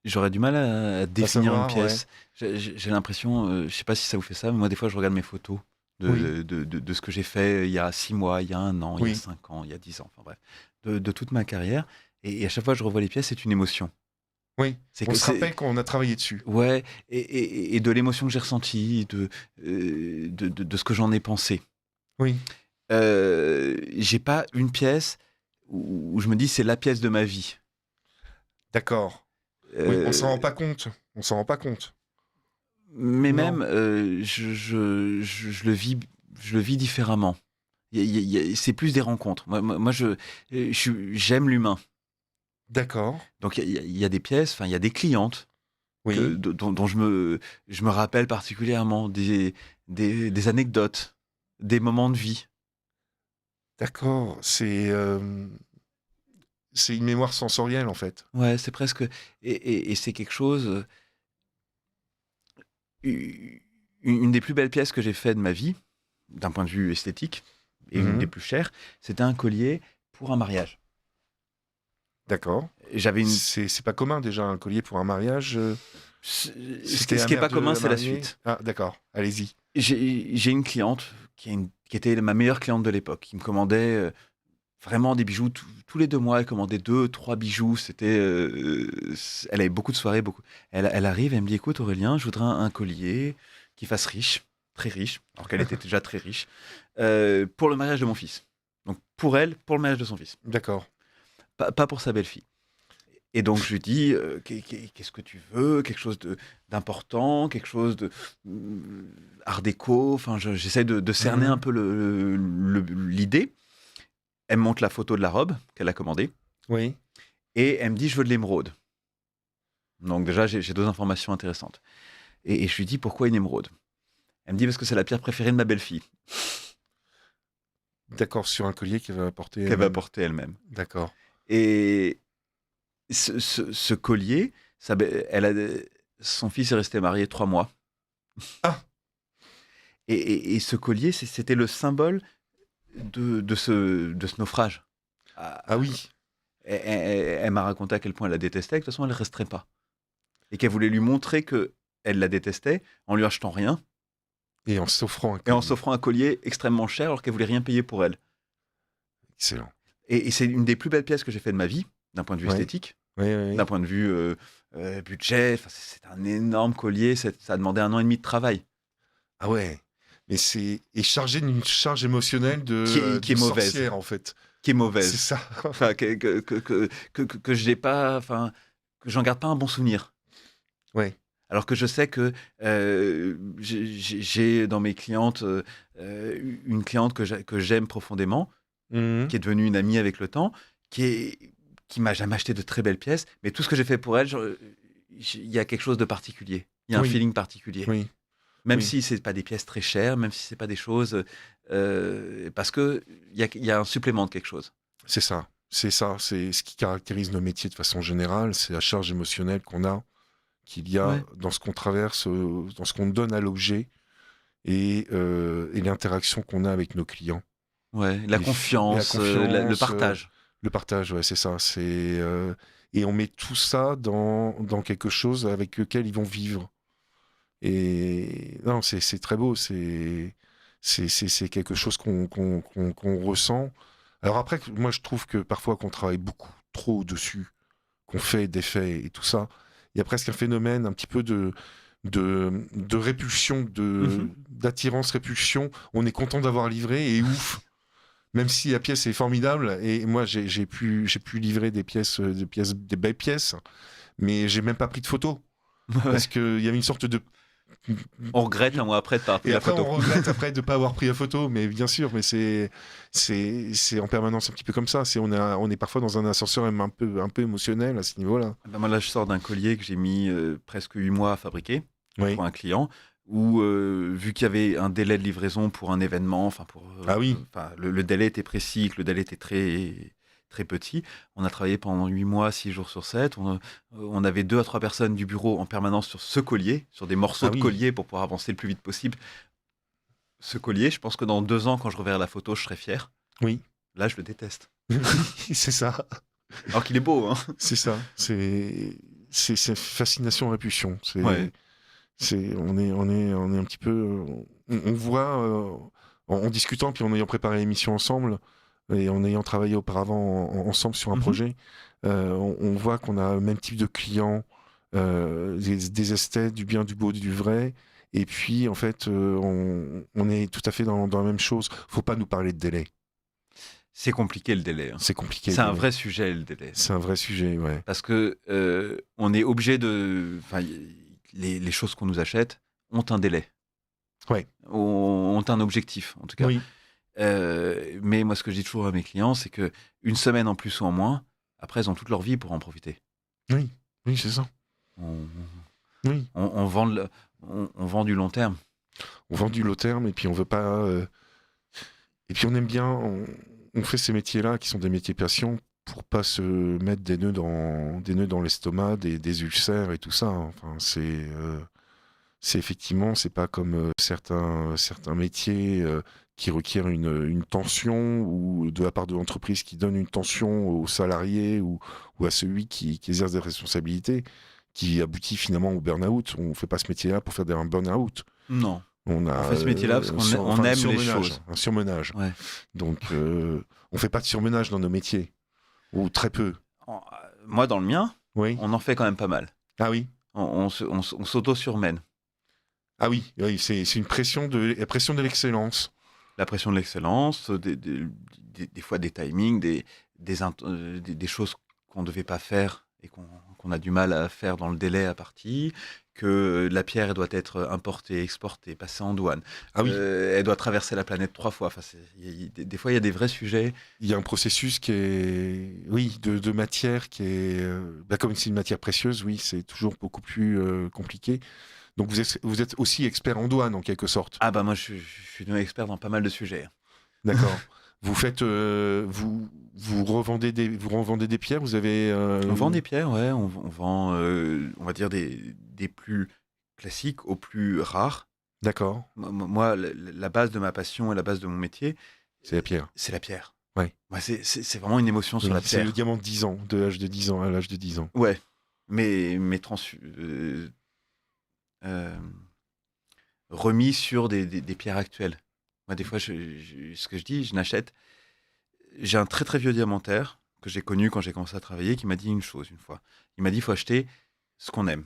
J'aurais du mal à définir savoir, une pièce. Ouais. J'ai l'impression, je sais pas si ça vous fait ça, mais moi des fois je regarde mes photos de ce que j'ai fait il y a 6 mois, il y a 1 an, il y a 5 ans, il y a 10 ans, enfin bref, de toute ma carrière. Et à chaque fois que je revois les pièces, c'est une émotion. Oui, on se rappelle qu'on a travaillé dessus. Ouais, et de l'émotion que j'ai ressentie, de ce que j'en ai pensé. Oui. J'ai pas une pièce où je me dis c'est la pièce de ma vie. D'accord. Oui, on s'en rend pas compte. On s'en rend pas compte. Mais Non. même, je le vis différemment. C'est plus des rencontres. Moi, j'aime l'humain. D'accord. Donc, il y a des pièces, il y a des clientes Oui. dont je me rappelle particulièrement, des anecdotes, des moments de vie. D'accord. C'est une mémoire sensorielle, en fait. Ouais, c'est presque. Et c'est quelque chose. Une des plus belles pièces que j'ai fait de ma vie, d'un point de vue esthétique, et une des plus chères, c'était un collier pour un mariage. D'accord. J'avais une. C'est pas commun, déjà, un collier pour un mariage. Ce C'était qui la n'est mère pas de commun, c'est la mariée. suite. Ah, d'accord. Allez-y. J'ai une cliente qui était ma meilleure cliente de l'époque, qui me commandait vraiment des bijoux tous les 2 mois. Elle commandait 2, 3 bijoux. Elle avait beaucoup de soirées, beaucoup. Elle arrive, elle me dit, écoute Aurélien, je voudrais un collier qui fasse riche, très riche, alors qu'elle était déjà très riche, pour le mariage de mon fils. Donc pour elle, pour le mariage de son fils, D'accord. pas pour sa belle-fille. Et donc je lui dis, qu'est-ce que tu veux, quelque chose d'important, quelque chose de art déco. Enfin, j'essaie de cerner un peu l'idée. Elle me montre la photo de la robe qu'elle a commandée Oui. et elle me dit, je veux de l'émeraude. Donc déjà, j'ai 2 informations intéressantes. Et je lui dis, pourquoi une émeraude? Elle me dit, parce que c'est la pierre préférée de ma belle-fille, D'accord, sur un collier qu'elle va porter. qu'elle va porter elle-même. D'accord. Et ce collier, son fils est resté marié 3 mois. Ah. Et ce collier, c'était le symbole de ce naufrage. Ah oui. Elle m'a raconté à quel point elle la détestait, que de toute façon elle ne resterait pas. Et qu'elle voulait lui montrer qu'elle la détestait en lui achetant rien Et en s'offrant un et en collier. s'offrant un collier extrêmement cher alors qu'elle voulait rien payer pour elle. Excellent. Et c'est une des plus belles pièces que j'ai fait de ma vie, d'un point de vue Ouais. esthétique, Oui. d'un point de vue budget. C'est un énorme collier, ça a demandé 1 an et demi de travail. Ah ouais. Mais et chargé d'une charge émotionnelle Qui est de mauvaise. sorcière, en fait. Qui est mauvaise. C'est ça. Enfin, que je n'ai pas, enfin, que j'en garde pas un bon souvenir. Ouais. Alors que je sais que j'ai dans mes clientes une cliente que j'aime profondément, Mhm. qui est devenue une amie avec le temps, qui m'a jamais acheté de très belles pièces, mais tout ce que j'ai fait pour elle, il y a quelque chose de particulier. Il y a un Oui. feeling particulier. Oui. Même Oui. si c'est pas des pièces très chères, même si c'est pas des choses, parce que il y a un supplément de quelque chose. C'est ça. C'est ça. C'est ce qui caractérise nos métiers de façon générale. C'est la charge émotionnelle qu'il y a Ouais. dans ce qu'on traverse, dans ce qu'on donne à l'objet et l'interaction qu'on a avec nos clients. Ouais, la confiance, le partage. Le partage, ouais, c'est ça. Et on met tout ça dans quelque chose avec lequel ils vont vivre. Et non, c'est très beau. C'est quelque chose qu'on ressent. Alors après, moi, je trouve que parfois qu'on travaille beaucoup trop dessus, qu'on fait des faits et tout ça, il y a presque un phénomène un petit peu de répulsion, d'attirance-répulsion. On est content d'avoir livré et ouf. Même si la pièce est formidable, et moi j'ai pu livrer des belles pièces, mais j'ai même pas pris de photos. Parce qu'il y avait une sorte de... On regrette 1 mois après de pas avoir pris Et la après, photo. on regrette après de ne pas avoir pris la photo, mais bien sûr, mais c'est en permanence un petit peu comme ça. On est parfois dans un ascenseur même un peu émotionnel à ce niveau-là. Ben moi, là, je sors d'un collier que j'ai mis presque 8 mois à fabriquer Oui. pour un client, où, vu qu'il y avait un délai de livraison pour un événement, Ah oui. Le délai était précis, que le délai était très, très petit, on a travaillé pendant 8 mois, 6 jours sur 7. On avait 2 à 3 personnes du bureau en permanence sur ce collier, sur des morceaux Ah de oui. collier pour pouvoir avancer le plus vite possible. Ce collier, je pense que dans 2 ans, quand je reverrai la photo, je serai fier. Oui. Là, je le déteste. C'est ça. Alors qu'il est beau, hein. C'est ça. C'est fascination-répulsion. Ouais. On est un petit peu... On voit, en discutant, puis en ayant préparé l'émission ensemble, et en ayant travaillé auparavant ensemble sur un projet, on voit qu'on a le même type de clients, des esthètes, du bien, du beau, du vrai. Et puis, en fait, on est tout à fait dans la même chose. Faut pas nous parler de délai. C'est compliqué le délai. Hein. C'est compliqué. C'est un vrai sujet, le délai. C'est un vrai sujet, ouais. Parce que on est obligé de... Les choses qu'on nous achète, ont un délai. Ouais. Ont un objectif, en tout cas. Oui. Mais moi, ce que je dis toujours à mes clients, c'est que une semaine en plus ou en moins, après, ils ont toute leur vie pour en profiter. Oui, c'est ça. On, Oui. on vend, on vend du long terme. On vend du long terme et puis on veut pas. Et puis on aime bien. On fait ces métiers-là qui sont des métiers passion pour pas se mettre des nœuds dans l'estomac, des ulcères et tout ça. Enfin, c'est effectivement, c'est pas comme certains métiers qui requièrent une tension ou de la part de l'entreprise qui donne une tension aux salariés ou à celui qui exerce des responsabilités, qui aboutit finalement au burn-out. On fait pas ce métier-là pour faire un burn-out. Non. On fait ce métier-là parce qu'on aime les choses. Un surmenage. Ouais. Donc, on fait pas de surmenage dans nos métiers. Ou très peu. Moi, dans le mien, oui. On en fait quand même pas mal. Ah oui. On s'auto-surmène. Ah oui, c'est une pression la pression de l'excellence. La pression de l'excellence, des fois des timings, des choses qu'on ne devait pas faire et qu'on a du mal à faire dans le délai imparti, que la pierre elle doit être importée, exportée, passée en douane. Ah oui. Elle doit traverser la planète 3 fois. Enfin, des fois, il y a des vrais sujets. Il y a un processus qui est, de matière qui est, comme c'est une matière précieuse, oui, c'est toujours beaucoup plus compliqué. Donc vous êtes aussi expert en douane en quelque sorte. Ah bah moi je suis expert dans pas mal de sujets. D'accord. Vous faites, vous revendez des pierres. Vous avez. On vend des pierres, ouais. On vend, on va dire des plus classiques aux plus rares. D'accord. Moi, la base de ma passion et la base de mon métier, c'est la pierre. C'est la pierre. Ouais. Ouais, c'est vraiment une émotion sur la pierre. C'est le diamant de 10 ans, de l'âge de 10 ans à l'âge de 10 ans. Ouais. Mais remis sur des pierres actuelles. Moi, des fois, ce que je dis, je n'achète. J'ai un très très vieux diamantaire que j'ai connu quand j'ai commencé à travailler qui m'a dit une chose une fois. Il m'a dit il faut acheter ce qu'on aime.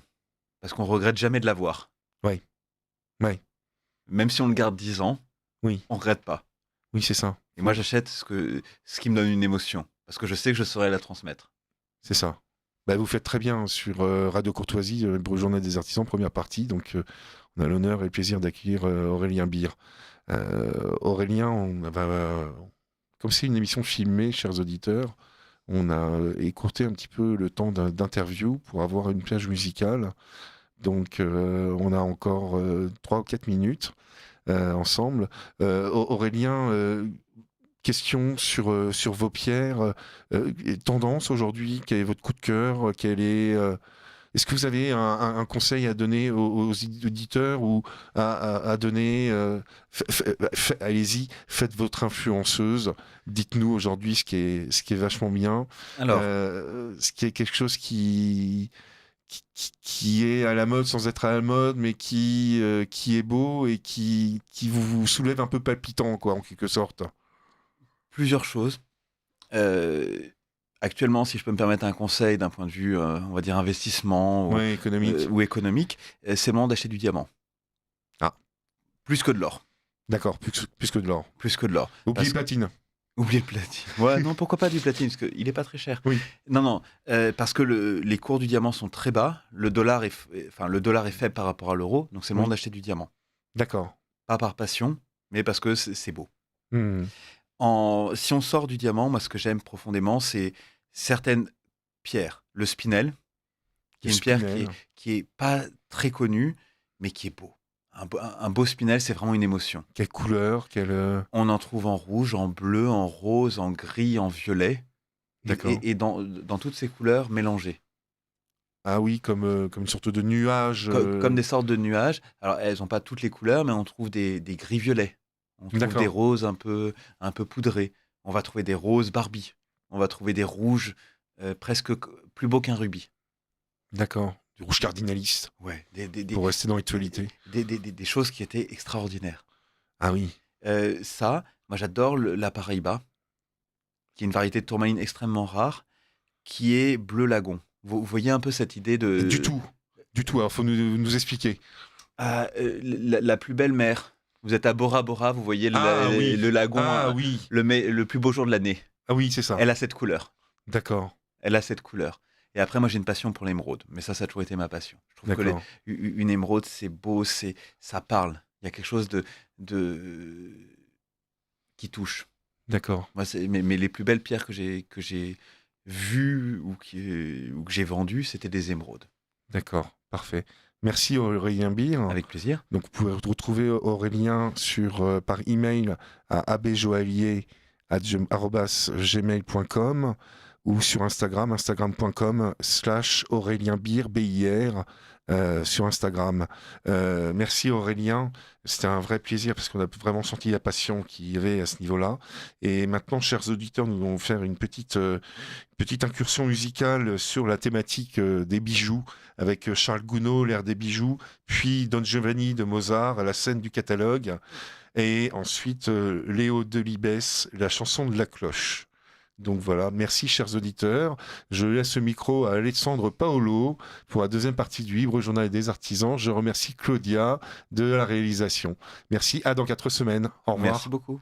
Parce qu'on regrette jamais de l'avoir. Oui. Ouais. Même si on le garde 10 ans, oui. On regrette pas. Oui, c'est ça. Et moi, j'achète ce qui me donne une émotion. Parce que je sais que je saurai la transmettre. C'est ça. Bah, vous faites très bien sur Radio Courtoisie, le Journal des Artisans, première partie. Donc, on a l'honneur et le plaisir d'accueillir Aurélien Birr. Aurélien, comme c'est une émission filmée, chers auditeurs, on a écourté un petit peu le temps d'interview pour avoir une plage musicale. Donc, on a encore 3 ou 4 minutes ensemble. Aurélien, question sur vos pierres, tendance aujourd'hui, quel est votre coup de cœur, est-ce que vous avez un conseil à donner aux auditeurs ou à donner allez-y, faites votre influenceuse, dites-nous aujourd'hui ce qui est vachement bien. Alors, ce qui est quelque chose qui est à la mode sans être à la mode, mais qui est beau et qui vous soulève un peu palpitant, quoi, en quelque sorte. Plusieurs choses. Actuellement, si je peux me permettre un conseil d'un point de vue, on va dire investissement économique, c'est le moment d'acheter du diamant. Ah. Plus que de l'or. D'accord, plus que de l'or. Plus que de l'or. Oubliez le platine. Oubliez le platine. Ouais, non, pourquoi pas du platine, parce qu'il n'est pas très cher. Oui. Non, parce que les cours du diamant sont très bas. Le dollar est faible par rapport à l'euro, donc c'est le moment d'acheter du diamant. D'accord. Pas par passion, mais parce que c'est beau. Mmh. Si on sort du diamant, moi, ce que j'aime profondément, c'est certaines pierres. Le spinel, qui est une pierre qui est pas très connue, mais qui est beau. Un beau spinel, c'est vraiment une émotion. Quelle couleur On en trouve en rouge, en bleu, en rose, en gris, en violet. D'accord. Et dans toutes ces couleurs mélangées. Ah oui, comme une sorte de nuage. Comme des sortes de nuages. Alors, elles n'ont pas toutes les couleurs, mais on trouve des gris-violets. On trouve des roses un peu poudrées. On va trouver des roses Barbie. On va trouver des rouges presque plus beaux qu'un rubis. D'accord. Du rouge cardinaliste. Ouais. Pour rester dans l'actualité. Des choses qui étaient extraordinaires. Ah oui. Moi j'adore la Paraíba, qui est une variété de tourmaline extrêmement rare, qui est bleu lagon. Vous voyez un peu cette idée de... Du tout. Alors, il faut nous expliquer. La plus belle mer. Vous êtes à Bora Bora, vous voyez le lagon, le plus beau jour de l'année. Ah oui, c'est ça. Elle a cette couleur. D'accord. Elle a cette couleur. Et après, moi, j'ai une passion pour l'émeraude. Mais ça a toujours été ma passion. Je trouve que D'accord. une émeraude, c'est beau, ça parle. Il y a quelque chose qui touche. D'accord. Moi, mais les plus belles pierres que j'ai vues ou que j'ai vendues, c'était des émeraudes. D'accord. Parfait. Merci Aurélien Beer. Avec plaisir. Donc vous pouvez retrouver Aurélien par email à abjoaillier@gmail.com ou sur Instagram, instagram.com/AurélienBeer, BIR, sur Instagram. Merci Aurélien, c'était un vrai plaisir parce qu'on a vraiment senti la passion qu'il y avait à ce niveau-là. Et maintenant, chers auditeurs, nous allons faire une petite incursion musicale sur la thématique des bijoux avec Charles Gounod, l'ère des bijoux, puis Don Giovanni de Mozart à la scène du catalogue, et ensuite Léo Delibes, la chanson de la cloche. Donc voilà, merci chers auditeurs. Je laisse le micro à Alessandro Paolo pour la deuxième partie du Libre Journal des Artisans. Je remercie Claudia de la réalisation. Merci, à dans 4 semaines. Au revoir. Merci beaucoup.